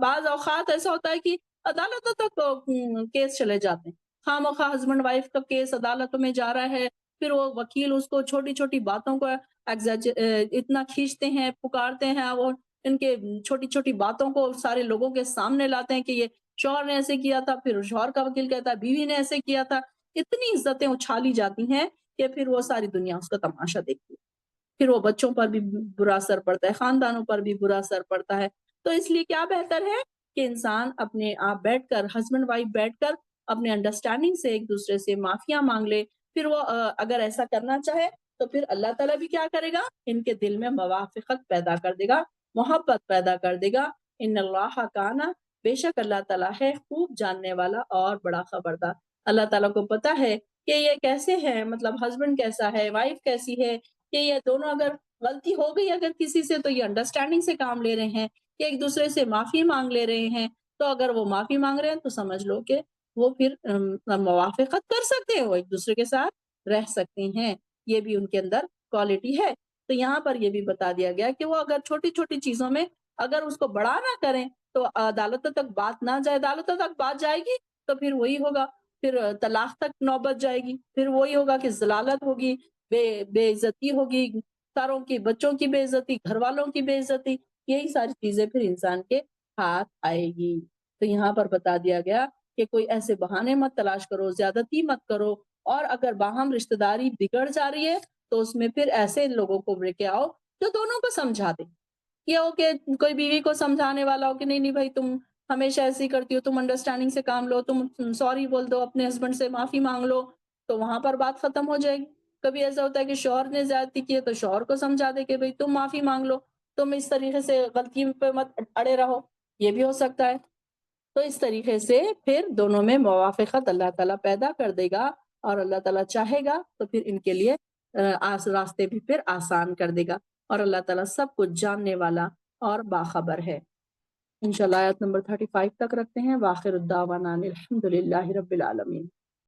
بعض اوقات ایسا ہوتا ہے کہ عدالتوں تک کیس چلے جاتے ہیں، خواہ مخواہ ہسبینڈ وائف کا کیس عدالتوں میں جا رہا ہے، پھر وہ وکیل اس کو چھوٹی چھوٹی باتوں کو اتنا کھینچتے ہیں، پکارتے ہیں، وہ ان کے چھوٹی چھوٹی باتوں کو سارے لوگوں کے سامنے لاتے ہیں کہ یہ شوہر نے ایسے کیا تھا، پھر شوہر کا وکیل کہتا ہے بیوی نے ایسے کیا تھا، اتنی عزتیں اچھالی جاتی ہیں کہ پھر وہ ساری دنیا اس کا تماشا دیکھتی ہے، پھر وہ بچوں پر بھی برا اثر پڑتا ہے، خاندانوں پر بھی برا اثر پڑتا ہے۔ تو اس لیے کیا بہتر ہے کہ انسان اپنے آپ بیٹھ کر، ہسبینڈ وائف بیٹھ کر اپنے انڈرسٹینڈنگ سے ایک دوسرے سے معافیاں مانگ لے، پھر وہ اگر ایسا کرنا چاہے تو پھر اللہ تعالیٰ بھی کیا کرے گا؟ ان کے دل میں موافقت پیدا کر دے گا، محبت پیدا کر دے گا۔ ان اللہ کانا، بے شک اللہ تعالیٰ ہے خوب جاننے والا اور بڑا خبردار۔ اللہ تعالیٰ کو پتا ہے کہ یہ کیسے ہیں، مطلب ہسبینڈ کیسا ہے، وائف کیسی ہے، کہ یہ دونوں اگر غلطی ہو گئی اگر کسی سے تو یہ انڈرسٹینڈنگ سے کام لے رہے ہیں، کہ ایک دوسرے سے معافی مانگ لے رہے ہیں، تو اگر وہ معافی مانگ رہے ہیں تو سمجھ لو کہ وہ پھر موافقت کر سکتے ہیں، وہ ایک دوسرے کے ساتھ رہ سکتے ہیں، یہ بھی ان کے اندر کوالٹی ہے۔ تو یہاں پر یہ بھی بتا دیا گیا کہ وہ اگر چھوٹی چھوٹی چیزوں میں اگر اس کو بڑا نہ کریں تو عدالتوں تک بات نہ جائے، عدالتوں تک بات جائے گی تو پھر وہی ہوگا، پھر طلاق تک نوبت جائے گی، پھر وہی ہوگا کہ ضلالت ہوگی، بے عزتی ہوگی، ساروں کی، بچوں کی بے عزتی، گھر والوں کی بے عزتی، یہی ساری چیزیں پھر انسان کے ہاتھ آئے گی۔ تو یہاں پر بتا دیا گیا کہ کوئی ایسے بہانے مت تلاش کرو، زیادتی مت کرو، اور اگر باہم رشتہ داری بگڑ جا رہی ہے تو اس میں پھر ایسے لوگوں کو لے کے آؤ جو دونوں کو سمجھا دے۔ یہ ہو کہ کوئی بیوی کو سمجھانے والا ہو کہ نہیں نہیں بھائی تم ہمیشہ ایسے ہی کرتی ہو، تم انڈرسٹینڈنگ سے کام لو، تم سوری بول دو، اپنے ہسبینڈ سے معافی مانگ لو، تو وہاں پر بات ختم ہو جائے گی۔ کبھی ایسا ہوتا ہے کہ شوہر نے زیادتی کی ہے تو شوہر کو سمجھا دے کہ بھائی تم معافی مانگ لو، تم اس طریقے سے غلطی پہ مت اڑے رہو، یہ بھی ہو سکتا ہے۔ تو اس طریقے سے پھر دونوں میں موافقت اللہ تعالیٰ پیدا کر دے گا، اور اللہ تعالیٰ چاہے گا تو پھر ان کے لیے راستے بھی پھر آسان کر دے گا، اور اللہ تعالیٰ سب کچھ جاننے والا اور باخبر ہے۔ انشاءاللہ آیت نمبر 35 تک رکھتے ہیں۔ وآخر الدعوانا ان الحمد للہ رب العالمین۔